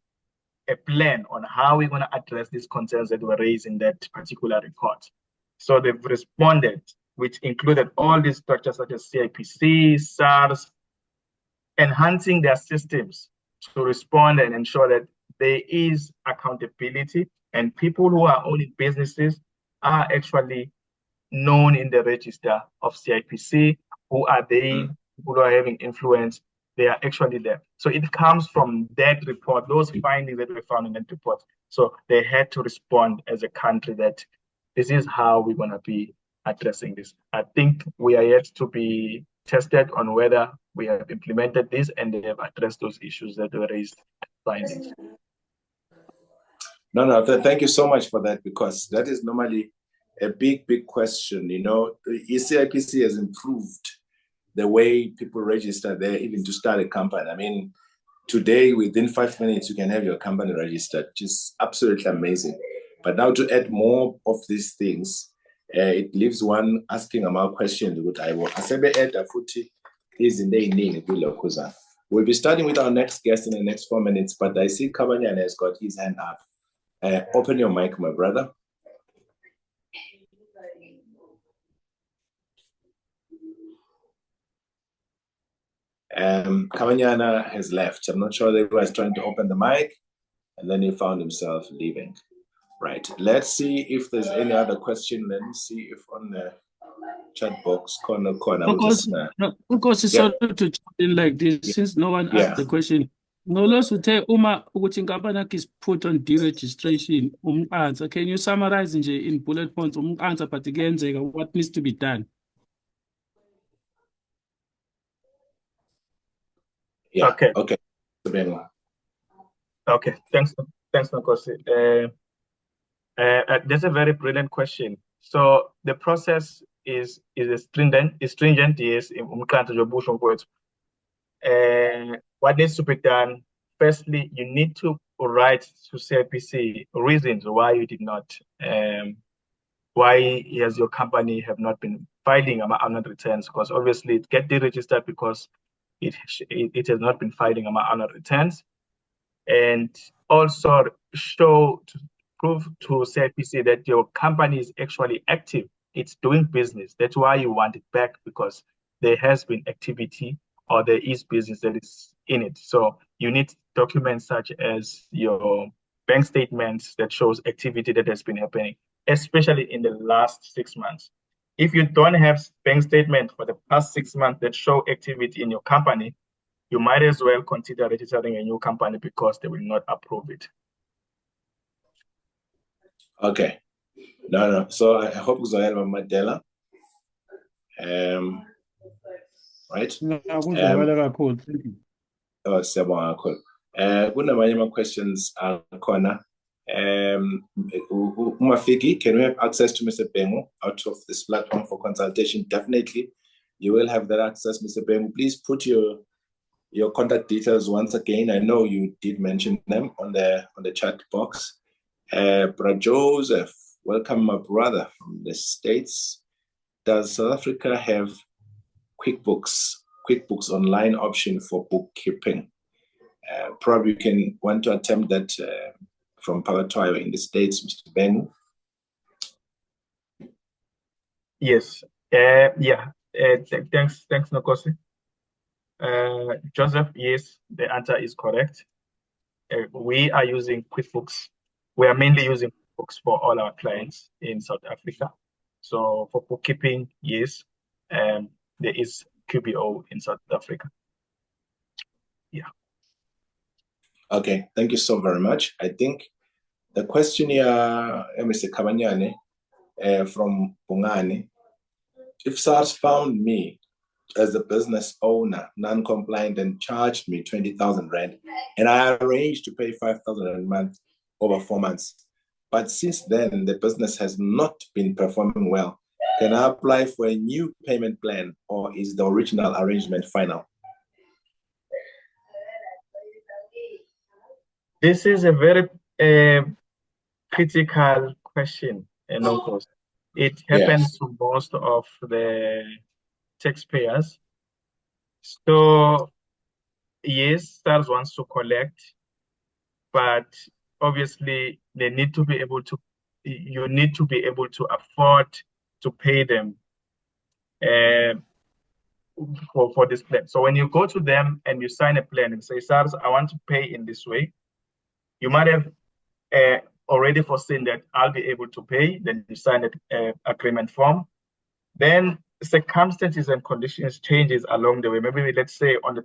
a plan on how we're going to address these concerns that were raised in that particular report. So they've responded, which included all these structures such as CIPC, SARS, enhancing their systems to respond and ensure that there is accountability and people who are owning businesses are actually known in the register of CIPC. Who are they? People who are having influence, they are actually there. So it comes from that report, those findings that we found in that report. So they had to respond as a country that this is how we're going to be addressing this. I think we are yet to be tested on whether we have implemented this and they have addressed those issues that were raised findings. No, thank you so much for that, because that is normally a big question. You know, CIPC has improved the way people register there, even to start a company. I mean, today, within 5 minutes, you can have your company registered, which is absolutely amazing. But now to add more of these things, it leaves one asking about questions. We'll be starting with our next guest in the next 4 minutes, but I see Kabanyana has got his hand up. Open your mic, my brother. Kabanyana has left. I'm not sure that he was trying to open the mic and then he found himself leaving. Right. Let's see if there's any other question. Let me see if on the chat box corner. Because it's sorry to chat in like this, since no one asked the question. Nolos would tell Uma Utinkabanak is put on deregistration. Answer. Can you summarize in bullet points? Answer, but again, what needs to be done? Yeah. Okay. Okay. Okay. Thanks, Nkosi. That's a very brilliant question. So the process is stringent. Yes. What needs to be done? Firstly, you need to write to CIPC reasons why you did not, why has your company have not been filing annual returns, because obviously it get deregistered because it has not been filing annual returns, and also prove to CIPC that your company is actually active, it's doing business. That's why you want it back, because there has been activity or there is business that is in it. So you need documents such as your bank statements that shows activity that has been happening, especially in the last 6 months. If you don't have bank statement for the past 6 months that show activity in your company, you might as well consider registering a new company because they will not approve it. Okay. No. So I hope Zoel Mandela. Right? Kuzwakala kakhulu. Thank you. Oh, siyabonga kakhulu. Kunamanye ama-questions akhona. Umafiki, can we have access to Mr. Bengu out of this platform for consultation? Definitely, you will have that access, Mr. Bengu. Please put your contact details once again. I know you did mention them on the chat box. Brother Joseph, welcome, my brother from the States. Does South Africa have QuickBooks online option for bookkeeping? Probably you can want to attempt that from Palatoyo in the States, Mr. Ben. Yes. Thanks, Nokosi. Joseph, yes, the answer is correct. We are using QuickBooks. We are mainly using QuickBooks for all our clients in South Africa. So for bookkeeping, yes, there is QBO in South Africa. Yeah. Okay, thank you so very much. I think the question here, Mr. Kabanyane from Bungani, if SARS found me as a business owner, non-compliant, and charged me 20,000 Rand, and I arranged to pay 5,000 a month over 4 months, but since then the business has not been performing well, can I apply for a new payment plan, or is the original arrangement final? This is a very critical question, and of course, it happens to most of the taxpayers. So yes, SARS wants to collect, but obviously they need to be able to. You need to be able to afford to pay them for this plan. So when you go to them and you sign a plan and say, SARS, I want to pay in this way, you might have already foreseen that I'll be able to pay. Then you sign an agreement form. Then circumstances and conditions changes along the way. Maybe let's say on the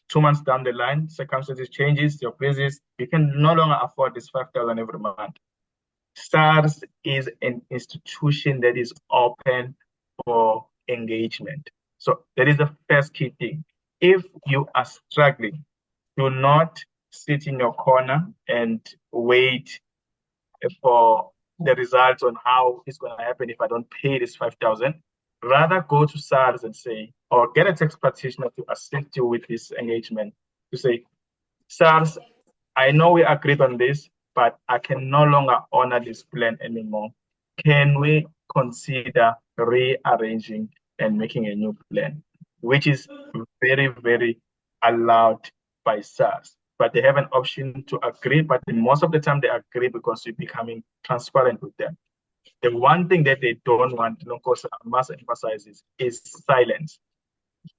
2 months down the line, circumstances changes, your business, you can no longer afford this 5,000 every month. SARS is an institution that is open for engagement. So that is the first key thing. If you are struggling, do not sit in your corner and wait for the results on how it's going to happen if I don't pay this 5,000. Rather go to SARS and say, or get a tax practitioner to assist you with this engagement, to say, SARS, I know we agreed on this, but I can no longer honor this plan anymore. Can we consider rearranging and making a new plan, which is very, very allowed by SARS. But they have an option to agree, but most of the time they agree because you're becoming transparent with them. The one thing that they don't want, of course, I must emphasize is silence.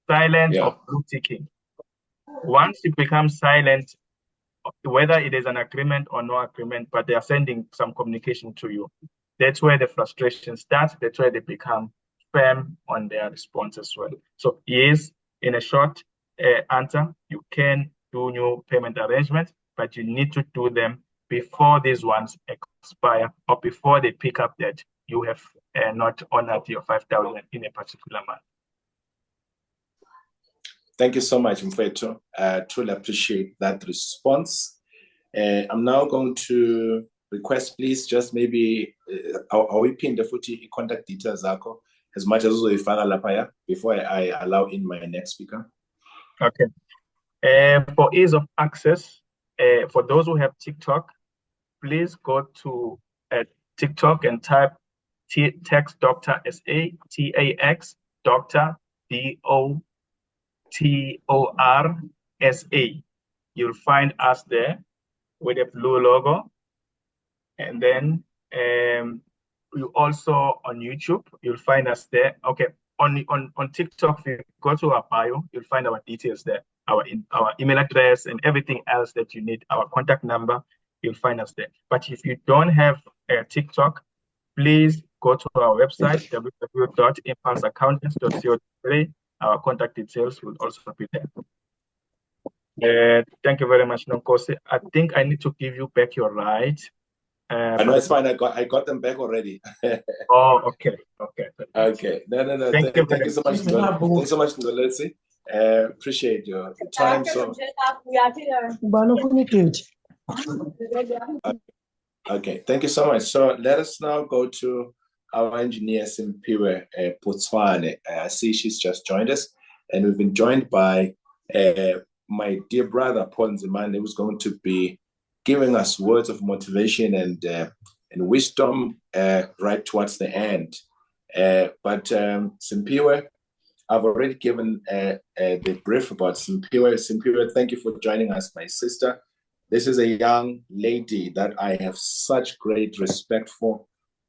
Silence of blue ticking. Once you become silent, whether it is an agreement or no agreement, but they are sending some communication to you, that's where the frustration starts. That's where they become firm on their response as well. So yes, in a short answer, you can do new payment arrangements, but you need to do them before these ones expire or before they pick up that you have not honored your 5,000 in a particular month. Thank you so much, Mfethu. Truly appreciate that response. I'm now going to request, please, just maybe, are we pinned the footy contact details, Zako, as much as uzoyifaka lapha before I allow in my next speaker? Okay. For ease of access, for those who have TikTok, please go to TikTok and type Tax Doctor SA, TAX Doctor DOTORSA. You'll find us there with a blue logo. And then you also on YouTube, you'll find us there. Okay, on TikTok, if you go to our bio, you'll find our details there, our email address and everything else that you need, our contact number, you'll find us there. But if you don't have a TikTok, please go to our website, www.impulseaccountants.co.za. Our contact details will also be there. Thank you very much, Nonkosi. I think I need to give you back your ride. No, it's fine. I got them back already. Oh, okay. Okay. No. Thank you so much. Thanks so much, Ndolesi. Appreciate your time. So. Okay. Thank you so much. So let us now go to our engineer Simpiwe Putswane. I see she's just joined us, and we've been joined by my dear brother Paul Nzimande, who's going to be giving us words of motivation and wisdom right towards the end. But Simpiwe, I've already given the brief about Simpiwe. Simpiwe, thank you for joining us, my sister. This is a young lady that I have such great respect for,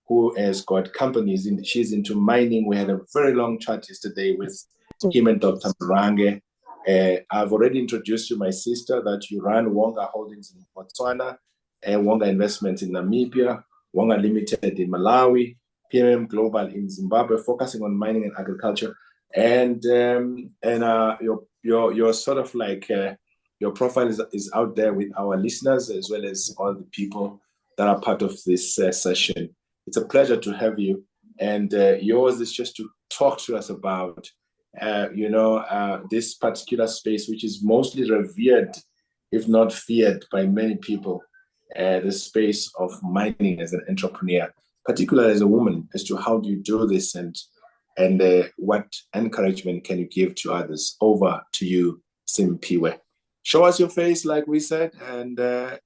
who has got companies. She's into mining. We had a very long chat yesterday with him and Dr. Marange. I've already introduced you, my sister, that you run Wonga Holdings in Botswana, Wonga Investments in Namibia, Wonga Limited in Malawi, PMM Global in Zimbabwe, focusing on mining and agriculture. And your sort of like your profile is out there with our listeners as well as all the people that are part of this session. It's a pleasure to have you. And yours is just to talk to us about this particular space, which is mostly revered, if not feared, by many people, the space of mining as an entrepreneur, particularly as a woman, as to how do you do this and what encouragement can you give to others? Over to you, Simpiwe. Show us your face, like we said, and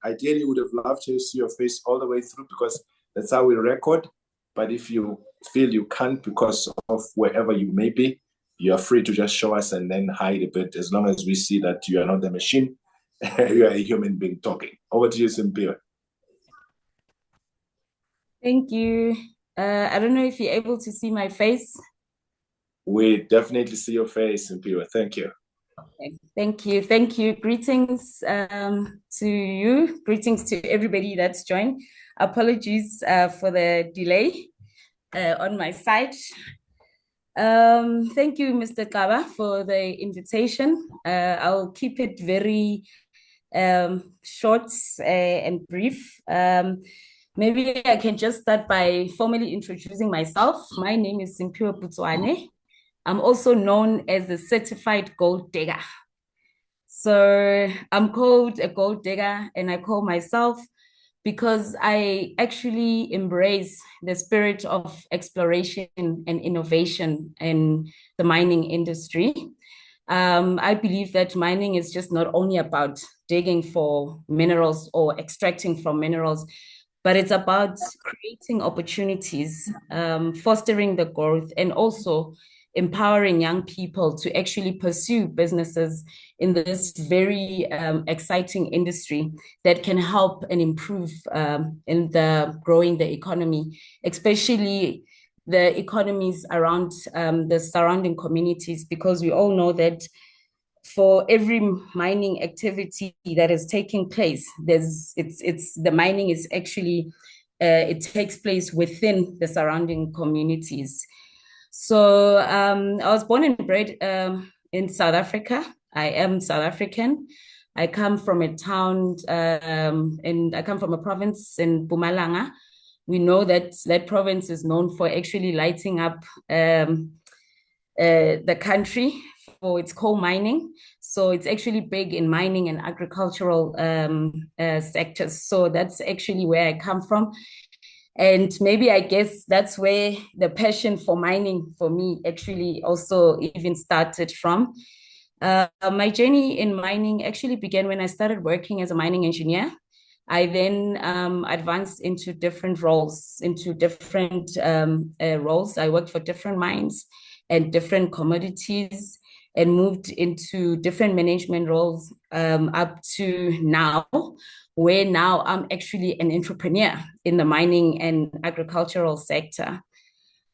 ideally would have loved to see your face all the way through, because that's how we record. But if you feel you can't because of wherever you may be, you are free to just show us and then hide a bit, as long as we see that you are not a machine, you are a human being talking. Over to you, Simpiwe. Thank you. I don't know if you're able to see my face. We definitely see your face, Simpiwe. Thank you. Okay. Thank you. Greetings to you. Greetings to everybody that's joined. Apologies for the delay on my side. Thank you, Mr. Kaba, for the invitation. I'll keep it very short and brief. Maybe I can just start by formally introducing myself. My name is Simpiwe Putswane. I'm also known as a certified gold digger. So I'm called a gold digger, and I call myself because I actually embrace the spirit of exploration and innovation in the mining industry. I believe that mining is just not only about digging for minerals or extracting from minerals, but it's about creating opportunities, fostering the growth, and also empowering young people to actually pursue businesses in this very exciting industry that can help and improve in growing the economy, especially the economies around the surrounding communities, because we all know that for every mining activity that is taking place, the mining is actually it takes place within the surrounding communities. So I was born and bred in South Africa. I am South African. I come from a town and I come from a province in Mpumalanga. We know that that province is known for actually lighting up the country for its coal mining. So it's actually big in mining and agricultural sectors. So that's actually where I come from. And maybe I guess that's where the passion for mining for me actually also even started from. My journey in mining actually began when I started working as a mining engineer. I then advanced into different roles, I worked for different mines and different commodities and moved into different management roles up to now, where now I'm actually an entrepreneur in the mining and agricultural sector.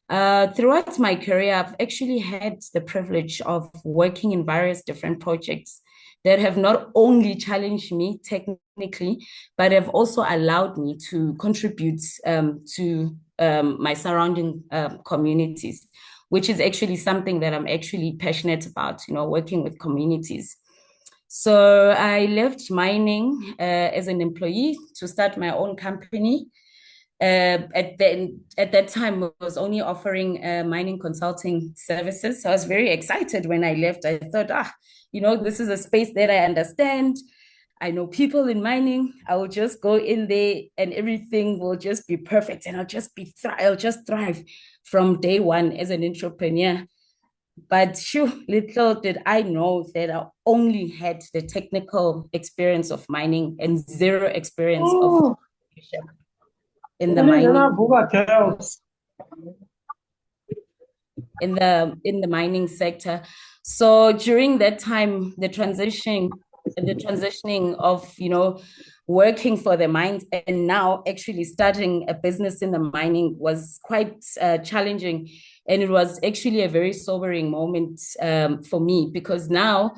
Throughout my career, I've actually had the privilege of working in various different projects that have not only challenged me technically, but have also allowed me to contribute to my surrounding communities, which is actually something that I'm actually passionate about, working with communities. So I left mining as an employee to start my own company. At that time, I was only offering mining consulting services. So I was very excited when I left. I thought, this is a space that I understand. I know people in mining. I will just go in there and everything will just be perfect, and I'll just thrive from day one as an entrepreneur. But little did I know that I only had the technical experience of mining and zero experience of in the mining sector. So during that time, the transitioning of working for the mines and now actually starting a business in the mining was quite challenging, and it was actually a very sobering moment for me, because now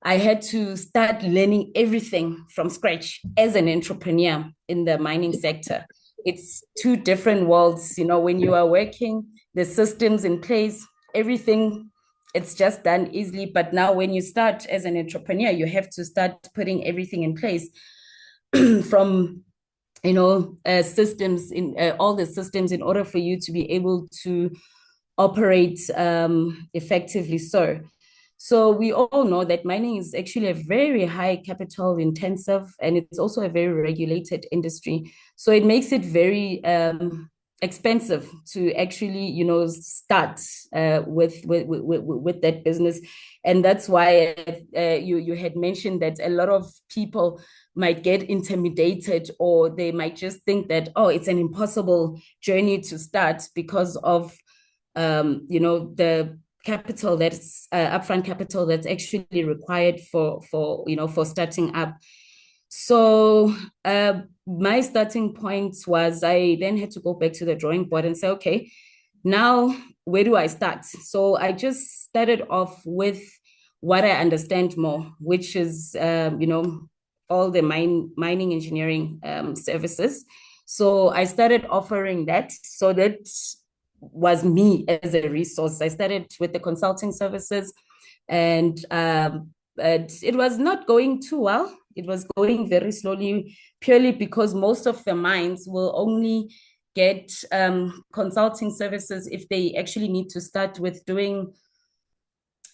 I had to start learning everything from scratch as an entrepreneur in the mining sector. It's two different worlds. When you are working, the systems in place, everything, it's just done easily. But now when you start as an entrepreneur, you have to start putting everything in place from systems, in all the systems, in order for you to be able to operate effectively. So we all know that mining is actually a very high capital intensive, and it's also a very regulated industry. So it makes it very expensive to actually, start with that business. And that's why you had mentioned that a lot of people might get intimidated, or they might just think that, it's an impossible journey to start because of the capital that's upfront capital that's actually required for starting up. So my starting point was, I then had to go back to the drawing board and say, okay, now where do I start? So I just started off with what I understand more, which is all the mining engineering services. So I started offering that. So that was me as a resource. I started with the consulting services, and it was not going too well. It was going very slowly, purely because most of the mines will only get consulting services if they actually need to start with doing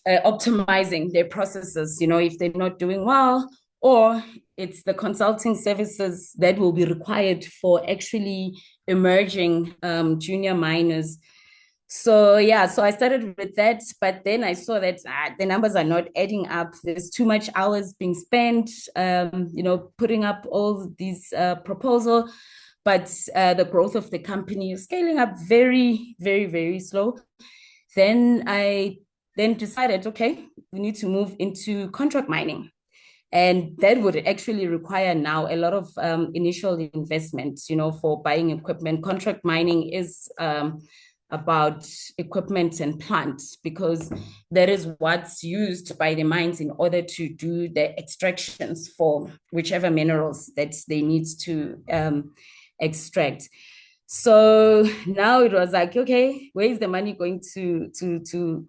optimizing their processes, if they're not doing well, or it's the consulting services that will be required for actually emerging junior miners. So I started with that, but then I saw that the numbers are not adding up. There's too much hours being spent, putting up all these proposals, but the growth of the company is scaling up very, very, very slow. Then I decided, okay, we need to move into contract mining. And that would actually require now a lot of initial investment, for buying equipment. Contract mining is about equipment and plant, because that is what's used by the mines in order to do the extractions for whichever minerals that they need to extract. So now it was like, okay, where is the money going to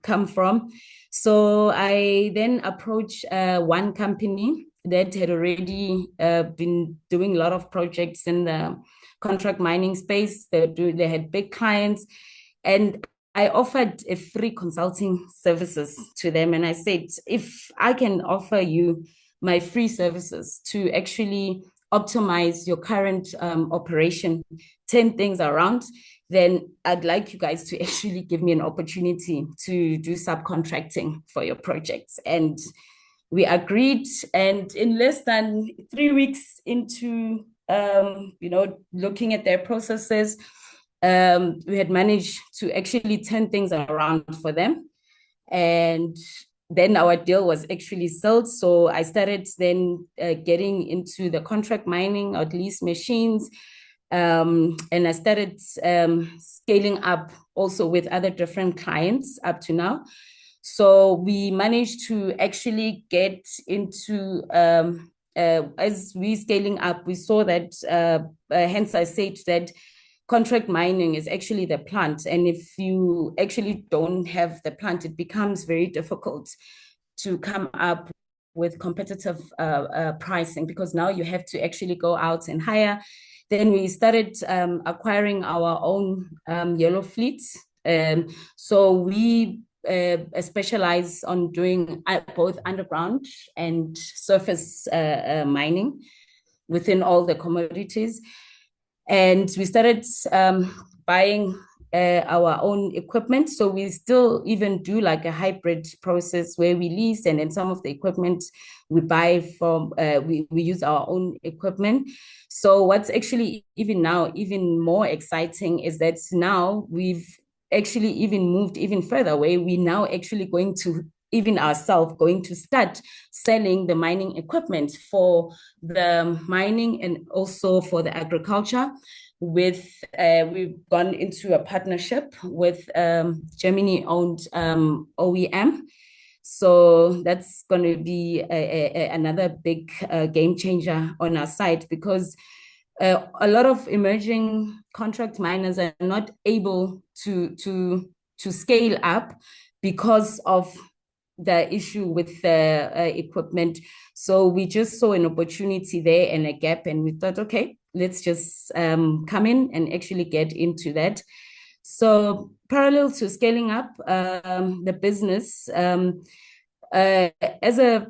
come from? So I then approached one company that had already been doing a lot of projects in the contract mining space. They had big clients, and I offered a free consulting services to them. And I said, if I can offer you my free services to actually optimize your current operation, turn things around, then I'd like you guys to actually give me an opportunity to do subcontracting for your projects. And we agreed, and in less than 3 weeks into looking at their processes, we had managed to actually turn things around for them. And then our deal was actually sold. So I started then getting into the contract mining, or at least machines. And I started scaling up also with other different clients up to now. So we managed to actually get into, as we scaling up, we saw that, hence I said that contract mining is actually the plant. And if you actually don't have the plant, it becomes very difficult to come up with competitive pricing, because now you have to actually go out and hire. Then we started acquiring our own yellow fleet. So we specialize on doing both underground and surface mining within all the commodities. And we started buying our own equipment. So we still even do like a hybrid process where we lease, and then some of the equipment we buy from, we use our own equipment. So what's actually even now even more exciting is that now we've actually even moved even further away. We're now actually going to even ourselves going to start selling the mining equipment for the mining and also for the agriculture. With we've gone into a partnership with Germany-owned OEM. So that's going to be another big game changer on our side, because a lot of emerging contract miners are not able to scale up because of the issue with the equipment. So we just saw an opportunity there and a gap, and we thought, okay, let's just come in and actually get into that. So parallel to scaling up the business, as a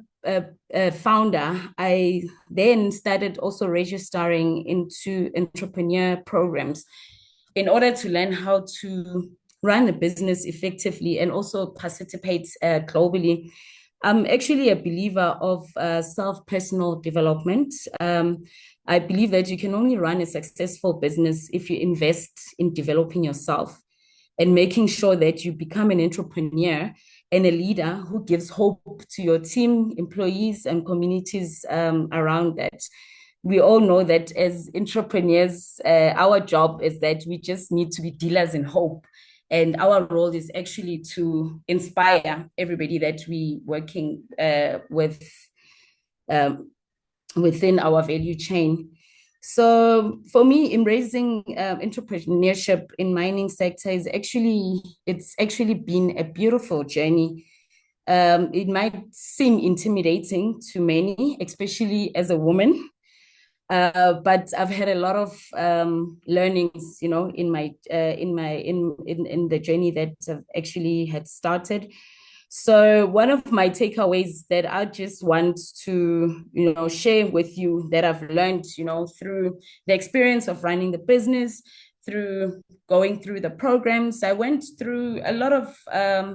founder, I then started also registering into entrepreneur programs in order to learn how to run a business effectively and also participate globally. I'm actually a believer of self-personal development. I believe that you can only run a successful business if you invest in developing yourself and making sure that you become an entrepreneur and a leader who gives hope to your team, employees, and communities around that. We all know that as entrepreneurs, our job is that we just need to be dealers in hope. And our role is actually to inspire everybody that we working with within our value chain. So for me, embracing entrepreneurship in mining sector is it's actually been a beautiful journey. It might seem intimidating to many, especially as a woman. But I've had a lot of learnings, in the journey that I've actually had started. So one of my takeaways that I just want to, share with you that I've learned, through the experience of running the business, through going through the programs. I went through a lot of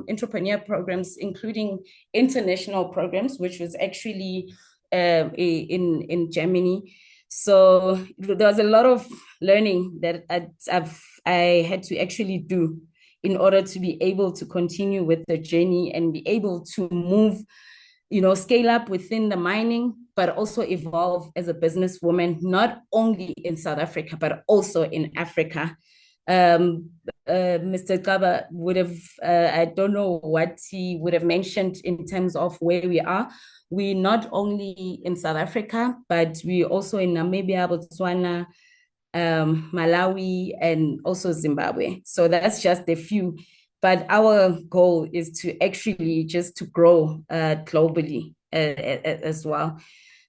entrepreneur programs, including international programs, which was actually in Germany. So there was a lot of learning that I had to actually do in order to be able to continue with the journey and be able to move, scale up within the mining, but also evolve as a businesswoman, not only in South Africa, but also in Africa. Mr. Kaba would have, I don't know what he would have mentioned in terms of where we are. We not only in South Africa, but we also in Namibia, Botswana, Malawi, and also Zimbabwe. So that's just a few. But our goal is to actually just to grow globally as well.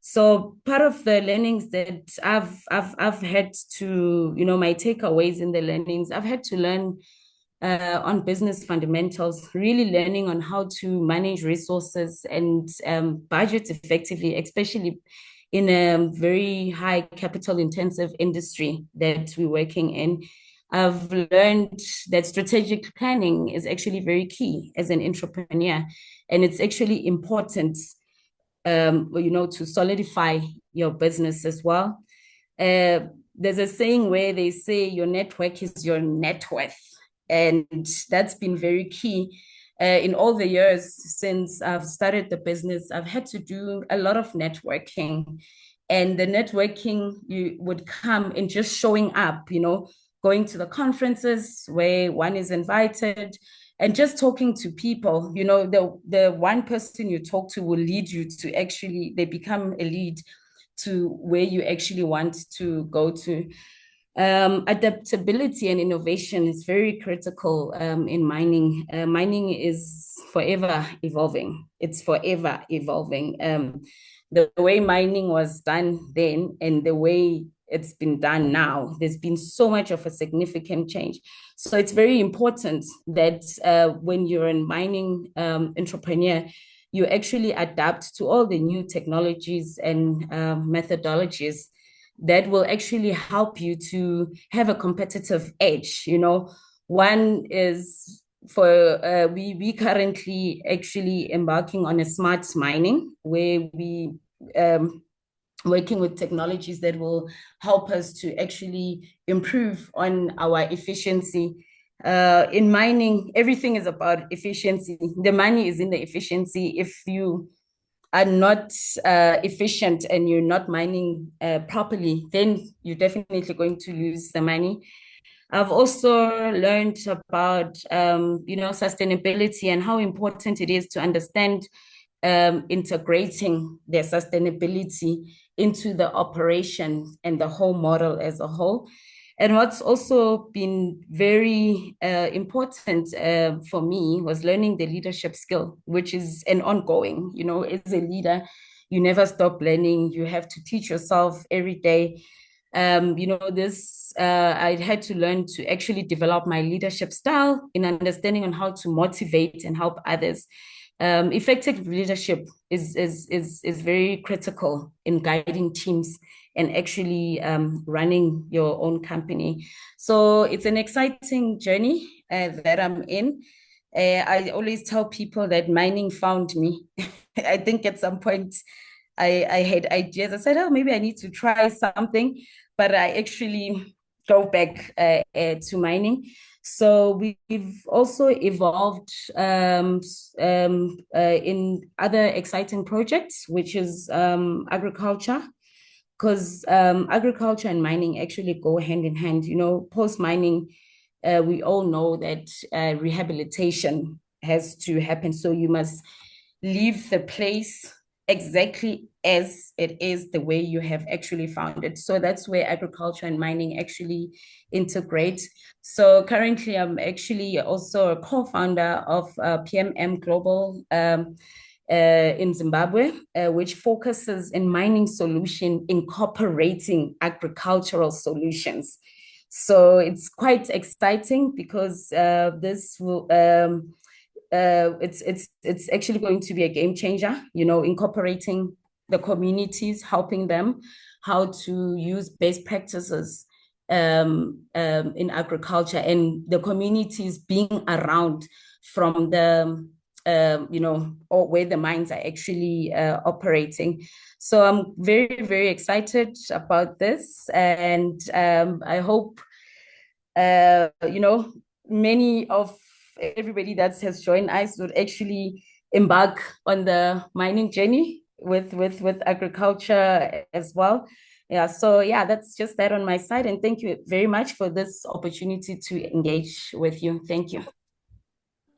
So part of the learnings that I've had to, my takeaways in the learnings, I've had to learn on business fundamentals, really learning on how to manage resources and budget effectively, especially in a very high capital intensive industry that we're working in, I've learned that strategic planning is actually very key as an entrepreneur. And it's actually important, to solidify your business as well. There's a saying where they say your network is your net worth. And that's been very key. In all the years since I've started the business, I've had to do a lot of networking. And the networking would come in just showing up, going to the conferences where one is invited and just talking to people. The one person you talk to will lead you to they become a lead to where you actually want to go to. Adaptability and innovation is very critical in mining. Mining is forever evolving. It's forever evolving. The way mining was done then and the way it's been done now, there's been so much of a significant change. So it's very important that when you're a mining entrepreneur, you actually adapt to all the new technologies and methodologies that will actually help you to have a competitive edge. One is we currently actually embarking on a smart mining where we working with technologies that will help us to actually improve on our efficiency. In mining, everything is about efficiency. The money is in the efficiency. If you are not efficient and you're not mining properly, then you're definitely going to lose the money. I've also learned about, sustainability and how important it is to understand integrating their sustainability into the operation and the whole model as a whole. And what's also been very important for me was learning the leadership skill, which is an ongoing, as a leader, you never stop learning. You have to teach yourself every day. I had to learn to actually develop my leadership style in understanding on how to motivate and help others. Effective leadership is very critical in guiding teams and actually running your own company. So it's an exciting journey that I'm in. I always tell people that mining found me. I think at some point I had ideas. I said, maybe I need to try something, but I actually go back to mining. So we've also evolved in other exciting projects, which is agriculture, because agriculture and mining actually go hand in hand. Post-mining, we all know that rehabilitation has to happen. So you must leave the place exactly as it is, the way you have actually found it. So that's where agriculture and mining actually integrate. So currently, I'm actually also a co-founder of PMM Global in Zimbabwe, which focuses in mining solution incorporating agricultural solutions. So it's quite exciting because this will it's actually going to be a game changer, incorporating the communities, helping them how to use best practices in agriculture, and the communities being around from the or where the mines are actually operating. So I'm very, very excited about this, and I hope many of everybody that has joined us would actually embark on the mining journey with agriculture as well. So that's just that on my side, and thank you very much for this opportunity to engage with you. Thank you.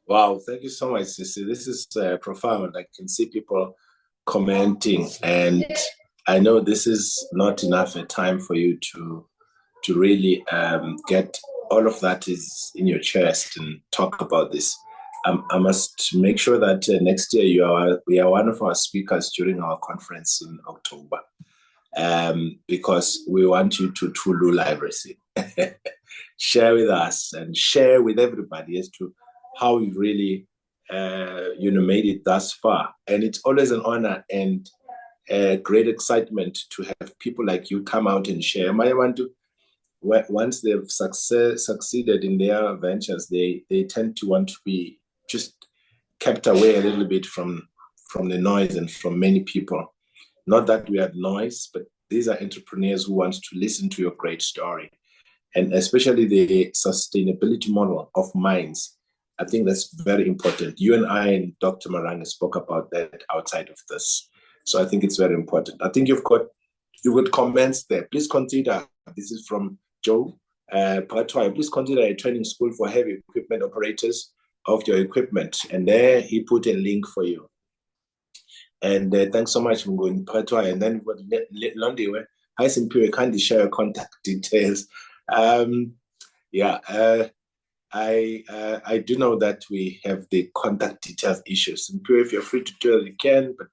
Wow, thank you so much, Sisi. This is profound. I can see people commenting, and I know this is not enough a time for you to really get all of that is in your chest and talk about this. I must make sure that next year we are one of our speakers during our conference in October, because we want you to Tulu Libracy. Share with us and share with everybody as to how you really made it thus far. And it's always an honor and great excitement to have people like you come out and share. I want to, once they've succeeded in their ventures, they tend to want to be just kept away a little bit from the noise and from many people. Not that we have noise, but these are entrepreneurs who want to listen to your great story. And especially the sustainability model of mines. I think that's very important. You and I and Dr. Marang spoke about that outside of this. So I think it's very important. I think you've got comments there. Please consider, this is from Joe Pratwai, please consider a training school for heavy equipment operators of your equipment. And there he put a link for you. And thanks so much, Mngoni Pratwai. And then we've got Londiwe. Hi, Simphiwe, kindly share your contact details. I do know that we have the contact details issues. Simphiwe, if you're free to do it, you can. But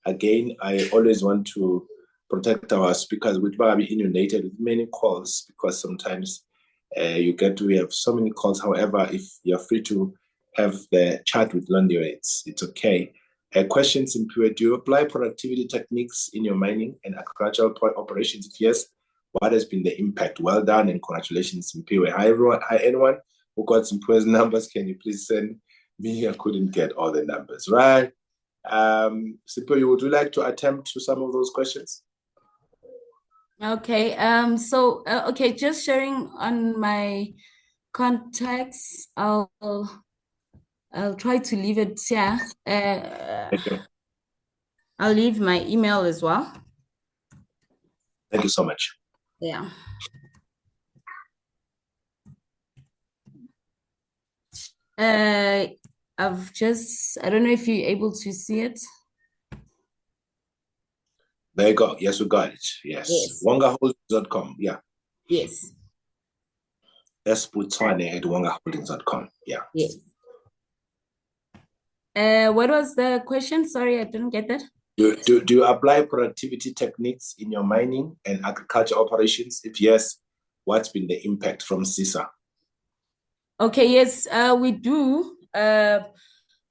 again, I always want to protect our speakers, which might be inundated with many calls, because sometimes we have so many calls. However, if you're free to have the chat with Londiwe, it's okay. Question, Simphiwe, do you apply productivity techniques in your mining and agricultural operations? If yes, what has been the impact? Well done and congratulations, Simphiwe. Hi, everyone. Hi, anyone who got Simphiwe's numbers, can you please send me? I couldn't get all the numbers, right? Simphiwe, would you like to attempt to some of those questions? Okay. Okay, just sharing on my contacts. I'll try to leave it here. I'll leave my email as well. Thank you so much. Yeah. I don't know if you're able to see it. There you go. Yes, we got it. Yes. Wongaholdings.com. Yeah. Yes. Esputswane@wongaholdings.com. Yeah. Yes. What was the question? Sorry, I didn't get that. Do you apply productivity techniques in your mining and agriculture operations? If yes, what's been the impact from CISA? Okay, yes, we do.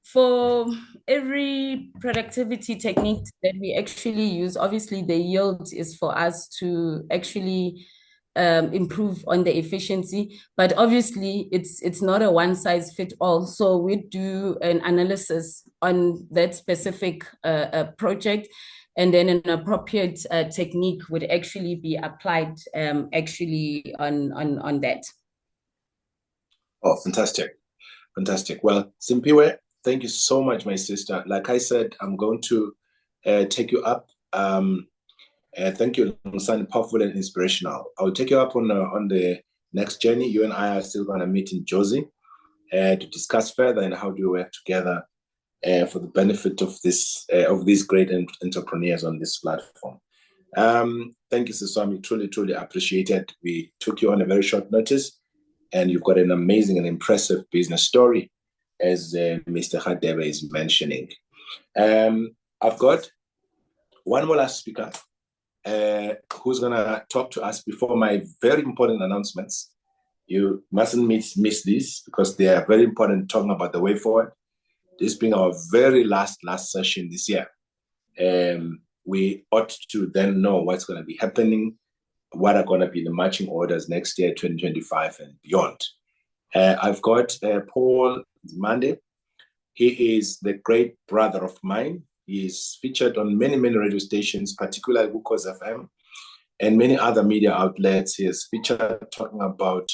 For every productivity technique that we actually use, obviously the yield is for us to actually improve on the efficiency, but obviously it's not a one size fit all. So we do an analysis on that specific project, and then an appropriate technique would actually be applied actually on that. Oh, fantastic. Fantastic. Well, Simphiwe, thank you so much, my sister. Like I said, I'm going to take you up. Thank you, Nsani, powerful and inspirational. I'll take you up on the next journey. You and I are still going to meet in Jozi to discuss further and how do we work together for the benefit of these great entrepreneurs on this platform. Thank you, Siswami. Truly, truly appreciated. We took you on a very short notice, and you've got an amazing and impressive business story, as Mr. Hadebe is mentioning. I've got one more last speaker who's going to talk to us before my very important announcements. You mustn't miss these, because they are very important, talking about the way forward. This being our very last session this year. We ought to then know what's going to be happening, what are going to be the marching orders next year, 2025 and beyond. I've got Paul Mande. He is the great brother of mine. He is featured on many radio stations, particularly Ukhozi FM and many other media outlets. He is featured talking about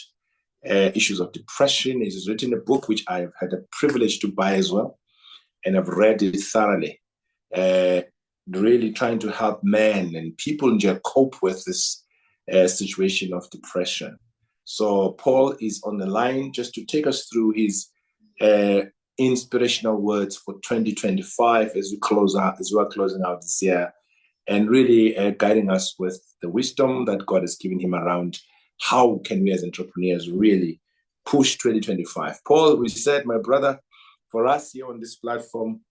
issues of depression. He's written a book which I've had a privilege to buy as well, and I've read it thoroughly. Really trying to help men and people in general cope with this situation of depression. So Paul is on the line just to take us through his inspirational words for 2025 as we are closing out this year, and really guiding us with the wisdom that God has given him around how can we as entrepreneurs really push 2025. Paul, we said, my brother, for us here on this platform,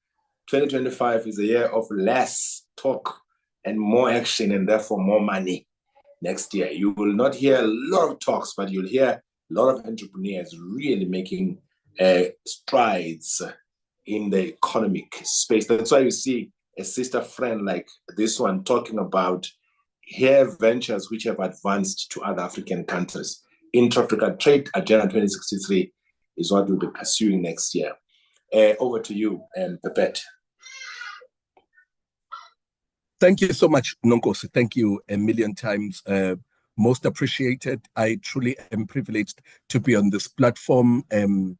2025 is a year of less talk and more action, and therefore more money. Next year, you will not hear a lot of talks, but you'll hear a lot of entrepreneurs really making strides in the economic space. That's why you see a sister friend like this one talking about her ventures which have advanced to other African countries. Intra-Africa Trade Agenda 2063 is what we'll be pursuing next year. Over to you, Pepet. Thank you so much, Nonkosi. Thank you a million times. Most appreciated. I truly am privileged to be on this platform and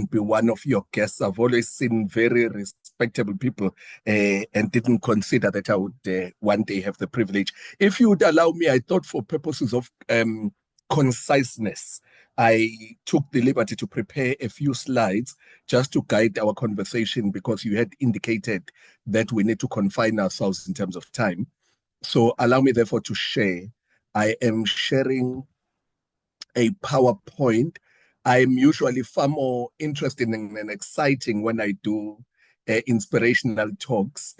be one of your guests. I've always seen very respectable people and didn't consider that I would one day have the privilege. If you would allow me, I thought for purposes of conciseness, I took the liberty to prepare a few slides just to guide our conversation, because you had indicated that we need to confine ourselves in terms of time. So allow me therefore to share. I am sharing a PowerPoint. I'm usually far more interested and exciting when I do inspirational talks,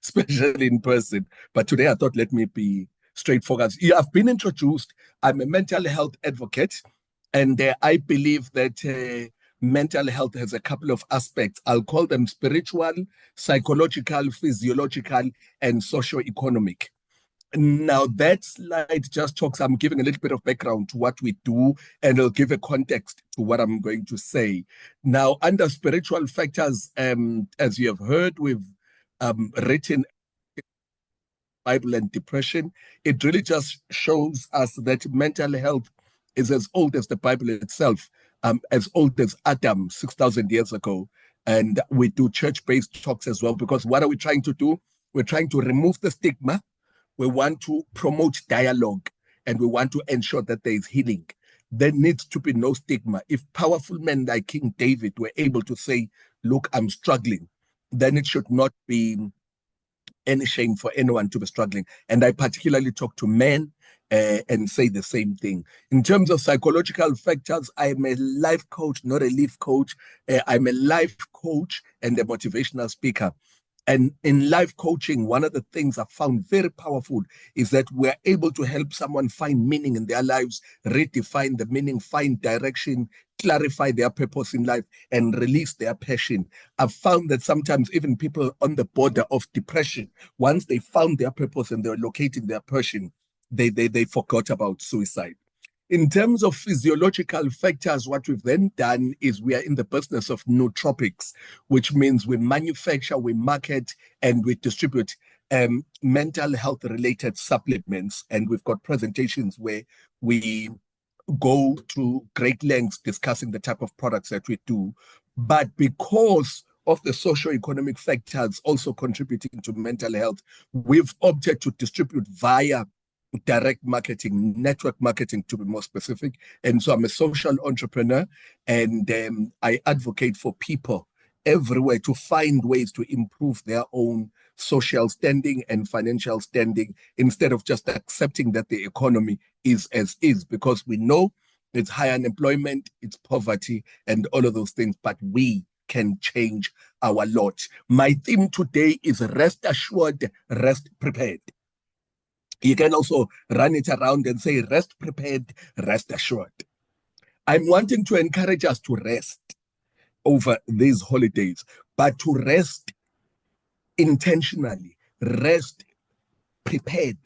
especially in person. But today I thought, let me be straightforward. Yeah, I've been introduced. I'm a mental health advocate, and I believe that mental health has a couple of aspects. I'll call them spiritual, psychological, physiological, and socio-economic. Now, that slide just talks, I'm giving a little bit of background to what we do, and I'll give a context to what I'm going to say. Now, under spiritual factors, as you have heard, we've written Bible and depression. It really just shows us that mental health is as old as the Bible itself, as old as Adam 6,000 years ago. And we do church-based talks as well, because what are we trying to do? We're trying to remove the stigma. We want to promote dialogue, and we want to ensure that there is healing. There needs to be no stigma. If powerful men like King David were able to say, look, I'm struggling, then it should not be any shame for anyone to be struggling. And I particularly talk to men and say the same thing. In terms of psychological factors, I'm a life coach, not a life coach. I'm a life coach and a motivational speaker. And in life coaching, one of the things I found very powerful is that we're able to help someone find meaning in their lives, redefine the meaning, find direction, clarify their purpose in life, and release their passion. I've found that sometimes even people on the border of depression, once they found their purpose and they're locating their passion, they forgot about suicide. In terms of physiological factors, what we've then done is we are in the business of nootropics, which means we manufacture, we market, and we distribute mental health related supplements. And we've got presentations where we go to great lengths discussing the type of products that we do. But because of the socio-economic factors also contributing to mental health, we've opted to distribute via direct marketing, network marketing to be more specific. And so I'm a social entrepreneur, and I advocate for people everywhere to find ways to improve their own social standing and financial standing, instead of just accepting that the economy is as is, because we know it's high unemployment, it's poverty, and all of those things, but we can change our lot. My theme today is rest assured, rest prepared. You can also run it around and say, rest prepared, rest assured. I'm wanting to encourage us to rest over these holidays, but to rest intentionally, rest prepared,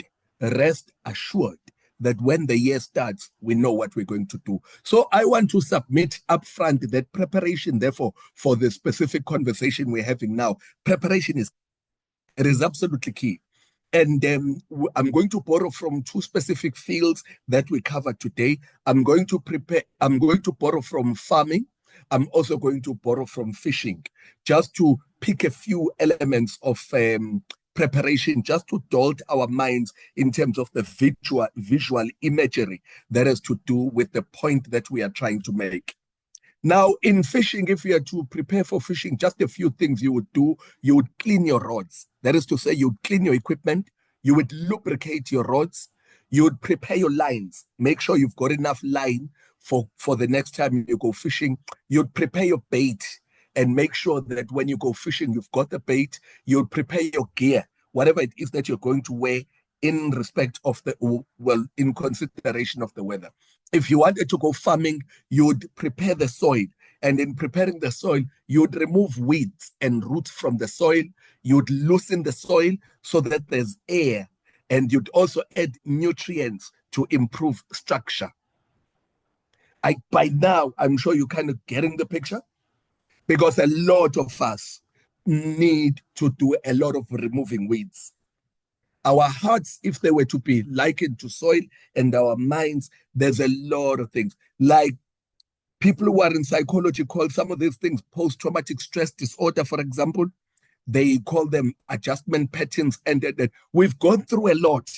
rest assured that when the year starts, we know what we're going to do. So I want to submit upfront that preparation, therefore, for the specific conversation we're having now, preparation is absolutely key. And I'm going to borrow from two specific fields that we cover today. I'm going to borrow from farming. I'm also going to borrow from fishing, just to pick a few elements of preparation, just to dolt our minds in terms of the visual imagery that has to do with the point that we are trying to make. Now, in fishing, if you are to prepare for fishing, just a few things you would do. You would clean your rods. That is to say, you would clean your equipment. You would lubricate your rods. You would prepare your lines. Make sure you've got enough line for the next time you go fishing. You'd prepare your bait and make sure that when you go fishing, you've got the bait. You'd prepare your gear, whatever it is that you're going to wear, in respect of in consideration of the weather. If you wanted to go farming, you would prepare the soil. And in preparing the soil, you'd remove weeds and roots from the soil. You'd loosen the soil so that there's air. And you'd also add nutrients to improve structure. By now, I'm sure you're kind of getting the picture, because a lot of us need to do a lot of removing weeds. Our hearts, if they were to be likened to soil, and our minds, there's a lot of things. Like people who are in psychology call some of these things post-traumatic stress disorder, for example. They call them adjustment patterns. And we've gone through a lot.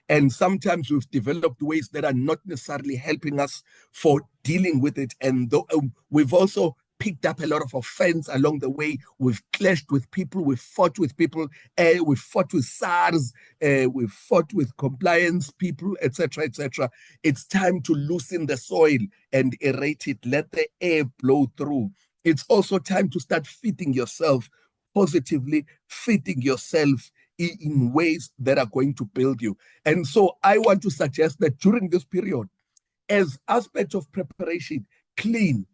And sometimes we've developed ways that are not necessarily helping us for dealing with it. And we've also picked up a lot of offense along the way. We've clashed with people, we've fought with people, we've fought with SARS, we've fought with compliance people, etc., etc. It's time to loosen the soil and aerate it, let the air blow through. It's also time to start feeding yourself positively, feeding yourself in ways that are going to build you. And so I want to suggest that during this period, as aspect of preparation, clean.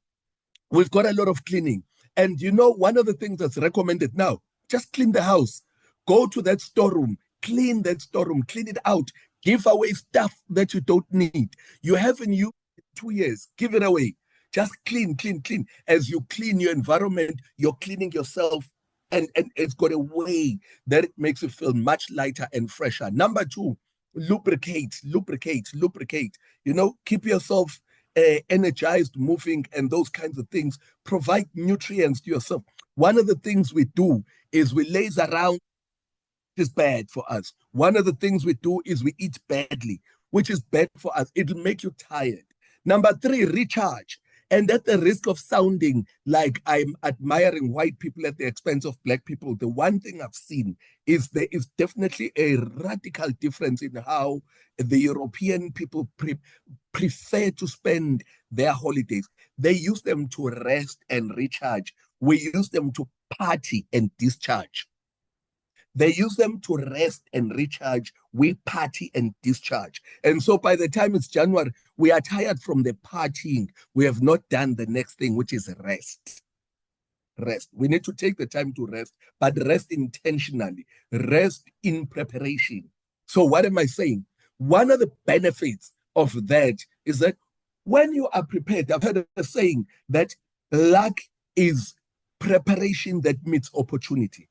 We've got a lot of cleaning. And you know, one of the things that's recommended now, just clean the house. Go to that storeroom, clean that storeroom, clean it out. Give away stuff that you don't need. You haven't used it in 2 years, give it away. Just clean, clean, clean. As you clean your environment, you're cleaning yourself. And it's got a way that it makes you feel much lighter and fresher. Number 2, lubricate, lubricate, lubricate. You know, keep yourself energized, moving, and those kinds of things. Provide nutrients to yourself. One of the things we do is we laze around, which is bad for us. One of the things we do is we eat badly, which is bad for us. It'll make you tired. Number 3, recharge. And at the risk of sounding like I'm admiring white people at the expense of black people, the one thing I've seen is there is definitely a radical difference in how the European people prefer to spend their holidays. They use them to rest and recharge. We use them to party and discharge. They use them to rest and recharge. We party and discharge. And so by the time it's January, we are tired from the partying. We have not done the next thing, which is rest. Rest. We need to take the time to rest, but rest intentionally. Rest in preparation. So what am I saying? One of the benefits of that is that when you are prepared, I've heard a saying that luck is preparation that meets opportunity.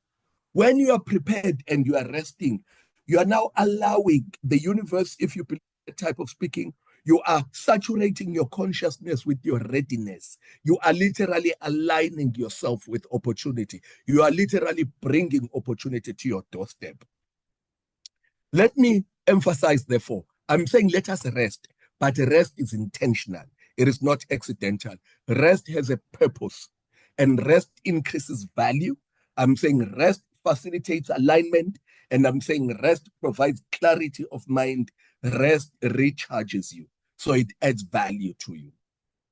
When you are prepared and you are resting, you are now allowing the universe, if you believe that type of speaking, you are saturating your consciousness with your readiness. You are literally aligning yourself with opportunity. You are literally bringing opportunity to your doorstep. Let me emphasize, therefore, I'm saying let us rest, but rest is intentional. It is not accidental. Rest has a purpose, and rest increases value. I'm saying rest facilitates alignment, and I'm saying rest provides clarity of mind. Rest recharges you, so it adds value to you.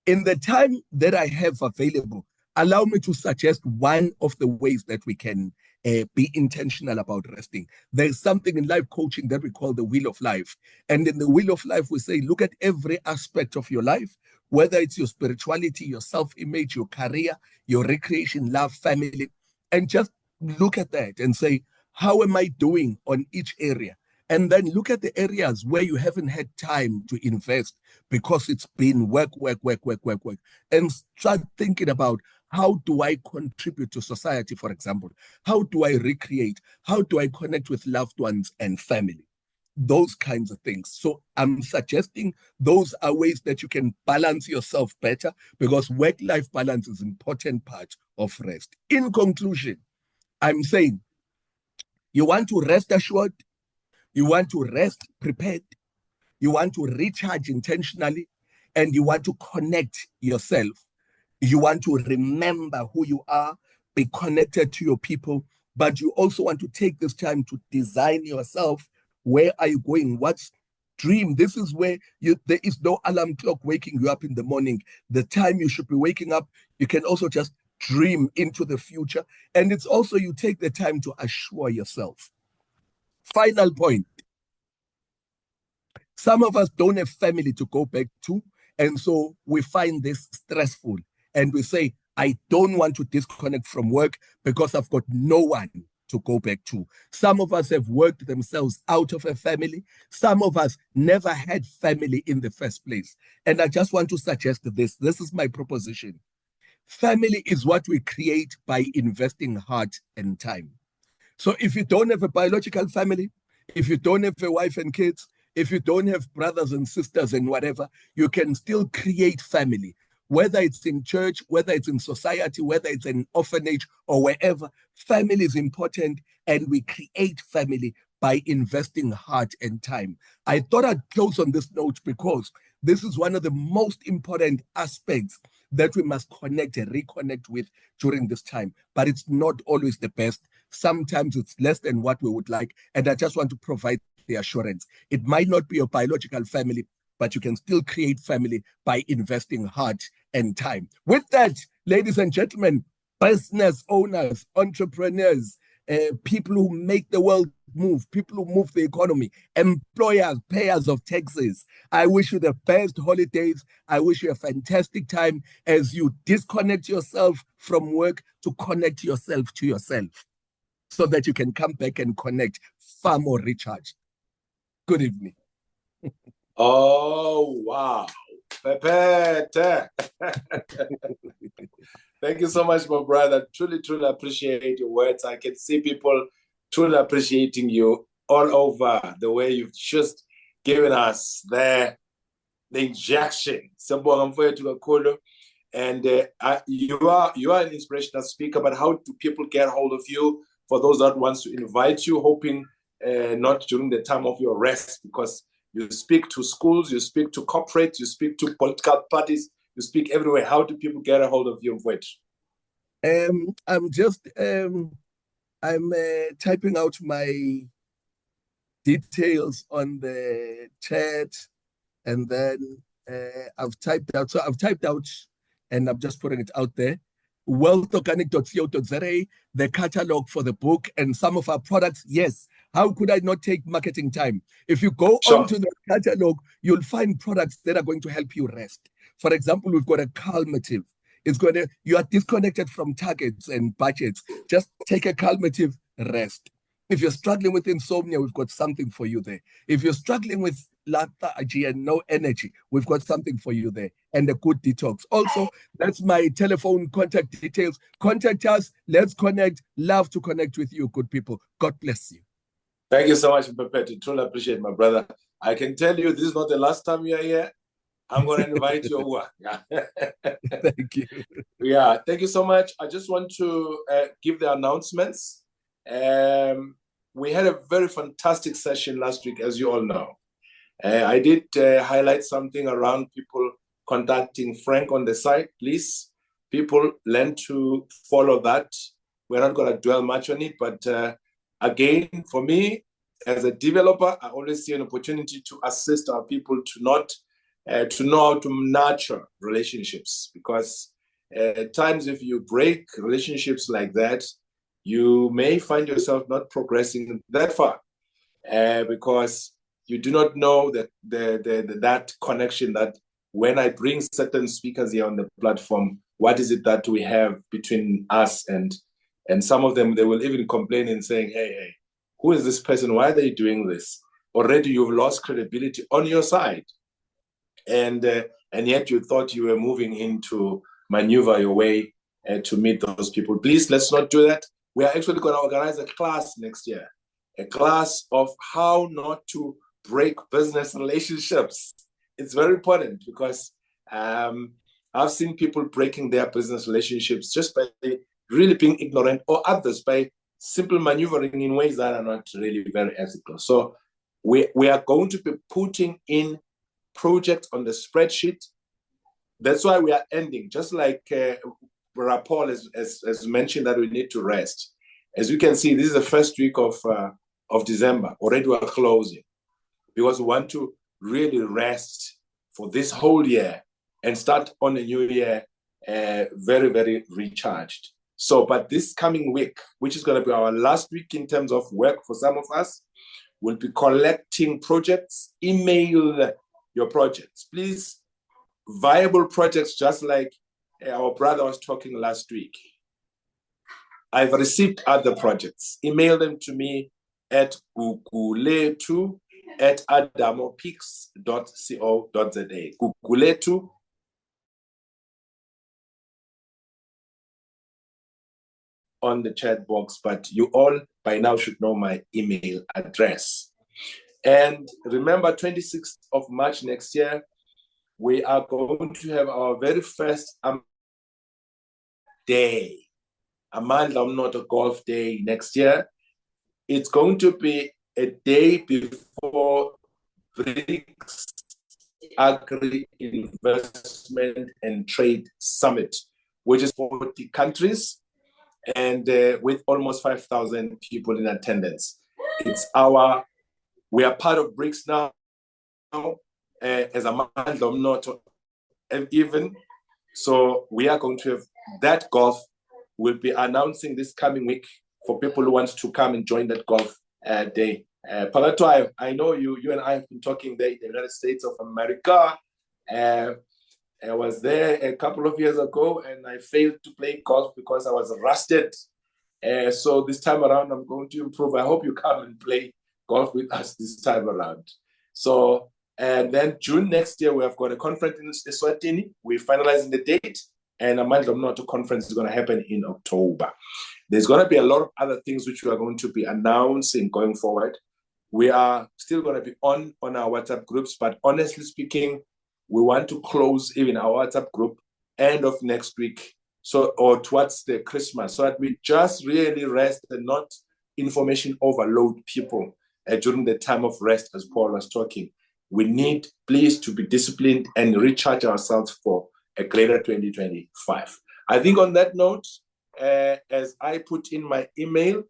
In the time that I have available, allow me to suggest one of the ways that we can be intentional about resting. There's something in life coaching that we call the wheel of life. And in the wheel of life, we say, look at every aspect of your life, whether it's your spirituality, your self-image, your career, your recreation, love, family, and just look at that and say, how am I doing on each area? And then look at the areas where you haven't had time to invest because it's been work. And start thinking about, how do I contribute to society, for example? How do I recreate? How do I connect with loved ones and family? Those kinds of things. So I'm suggesting those are ways that you can balance yourself better, because work-life balance is an important part of rest. In conclusion, I'm saying you want to rest assured, you want to rest prepared, you want to recharge intentionally, and you want to connect yourself. You want to remember who you are, be connected to your people, but you also want to take this time to design yourself. Where are you going? What's dream? This is where there is no alarm clock waking you up in the morning. The time you should be waking up, you can also just dream into the future. And it's also, you take the time to assure yourself. Final point. Some of us don't have family to go back to, and so we find this stressful. and we say, I don't want to disconnect from work because I've got no one to go back to. Some of us have worked themselves out of a family. Some of us never had family in the first place. And I just want to suggest this. This is my proposition. Family is what we create by investing heart and time. So if you don't have a biological family, if you don't have a wife and kids, if you don't have brothers and sisters and whatever, you can still create family. Whether it's in church, whether it's in society, whether it's an orphanage or wherever, family is important, and we create family by investing heart and time. I thought I'd close on this note because this is one of the most important aspects that we must connect and reconnect with during this time. But it's not always the best. Sometimes it's less than what we would like. And I just want to provide the assurance. It might not be your biological family, but you can still create family by investing heart and time. With that, ladies and gentlemen, business owners, entrepreneurs, people who make the world move, people who move the economy, employers, payers of taxes, I wish you the best holidays. I wish you a fantastic time as you disconnect yourself from work to connect yourself to yourself so that you can come back and connect far more recharged. Good evening. Oh, wow. Pepete. Thank you so much, my brother. Truly, truly appreciate your words. I can see people truly appreciating you all over the way you've just given us the injection. And you are an inspirational speaker, but how do people get hold of you? For those that wants to invite you, hoping not during the time of your rest, because you speak to schools, you speak to corporates, you speak to political parties, you speak everywhere. How do people get a hold of you, Mfowethu? I'm typing out my details on the chat, and then I've typed out, and I'm just putting it out there. wealthorganic.co.za, the catalog for the book and some of our products. Yes, how could I not take marketing time? If you go onto the catalog, you'll find products that are going to help you rest. For example, we've got a calmative. You are disconnected from targets and budgets. Just take a calmative, rest. If you're struggling with insomnia, we've got something for you there. If you're struggling with lethargy and no energy, we've got something for you there. And a good detox. Also, that's my telephone contact details. Contact us. Let's connect. Love to connect with you, good people. God bless you. Thank you so much, Pepete. Truly appreciate, my brother. I can tell you this is not the last time you are here. I'm going to invite you over. Thank you. Yeah, thank you so much. I just want to give the announcements. We had a very fantastic session last week, as you all know. I did highlight something around people contacting Frank on the site. Please, people, learn to follow that. We're not going to dwell much on it, but again, for me, as a developer, I always see an opportunity to assist our people to know how to nurture relationships, because at times if you break relationships like that, you may find yourself not progressing that far because you do not know that connection, that when I bring certain speakers here on the platform, what is it that we have between us? And some of them, they will even complain and saying, hey, who is this person? Why are they doing this? Already you've lost credibility on your side. And yet you thought you were moving into maneuver your way to meet those people. Please, let's not do that. We are actually going to organize a class next year, a class of how not to break business relationships. It's very important because I've seen people breaking their business relationships just by really being ignorant, or others by simple maneuvering in ways that are not really very ethical. So we are going to be putting in projects on the spreadsheet. That's why we are ending, just like Paul has mentioned that we need to rest. As you can see, this is the first week of December. Already we are closing because we want to really rest for this whole year and start on a new year very, very recharged. So, but this coming week, which is going to be our last week in terms of work for some of us, we'll be collecting projects. Email your projects, please. Viable projects, just like our brother was talking last week. I've received other projects. Email them to me at guguletu@adamopeaks.co.za. Guguletu on the chat box, but you all by now should know my email address. And remember, 26th of March next year, we are going to have our very first day, Amandla Umnotho Golf Day next year. It's going to be a day before BRICS Agri Investment and Trade Summit, which is 40 countries and with almost 5,000 people in attendance. We are part of BRICS now as Amandla Umnotho even. So we are going to have that golf. We'll be announcing this coming week for people who want to come and join that golf day. Phakathwayo, I know you and I have been talking there in the United States of America. I was there a couple of years ago and I failed to play golf because I was rusted. So this time around, I'm going to improve. I hope you come and play golf with us this time around. So, and then June next year, we have got a conference in Eswatini. We're finalizing the date, and Amandla Umnotho conference is going to happen in October. There's going to be a lot of other things which we are going to be announcing going forward. We are still going to be on our WhatsApp groups, but honestly speaking, we want to close even our WhatsApp group end of next week, or towards the Christmas, so that we just really rest and not information overload people during the time of rest, as Paul was talking. We need, please, to be disciplined and recharge ourselves for a greater 2025. I think on that note, as I put in my email,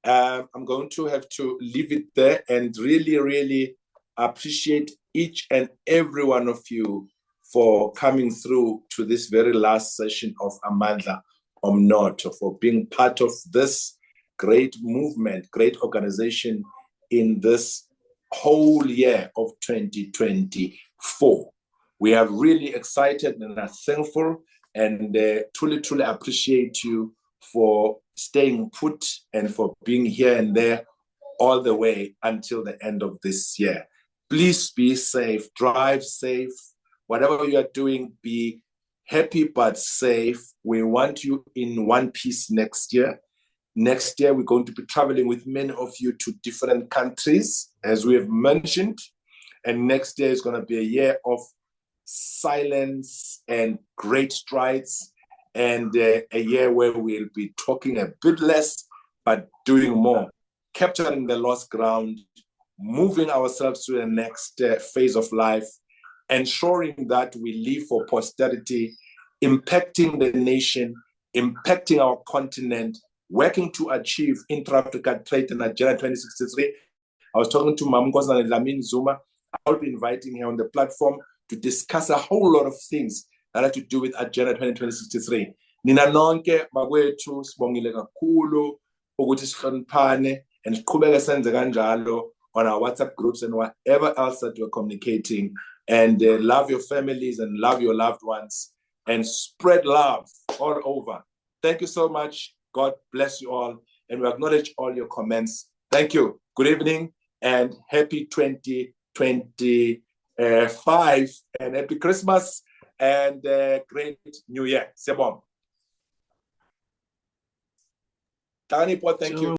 I'm going to have to leave it there and really, really appreciate each and every one of you for coming through to this very last session of Amandla Umnotho, for being part of this great movement, great organization in this whole year of 2024. We are really excited and are thankful and truly, truly appreciate you for staying put and for being here and there all the way until the end of this year. Please be safe, drive safe. Whatever you are doing, be happy but safe. We want you in one piece next year. Next year, we're going to be traveling with many of you to different countries, as we have mentioned. And next year is going to be a year of silence and great strides, and a year where we'll be talking a bit less, but doing more, capturing the lost ground, moving ourselves to the next phase of life, ensuring that we live for posterity, impacting the nation, impacting our continent, working to achieve intra-Africa trade and Agenda 2063. I was talking to Mamnkosi and Dlamini Zuma. I'll be inviting her on the platform to discuss a whole lot of things that have to do with Agenda 2063. Nina nonke bakwethu sibongile kakhulu ukuthi sihloniphane and siqhubeke senze kanjalo on our WhatsApp groups and whatever else that we're communicating, and love your families and love your loved ones and spread love all over. Thank you so much. God bless you all, and we acknowledge all your comments. Thank you. Good evening and happy 2025 and happy Christmas and great New Year. Sebom. Thank you.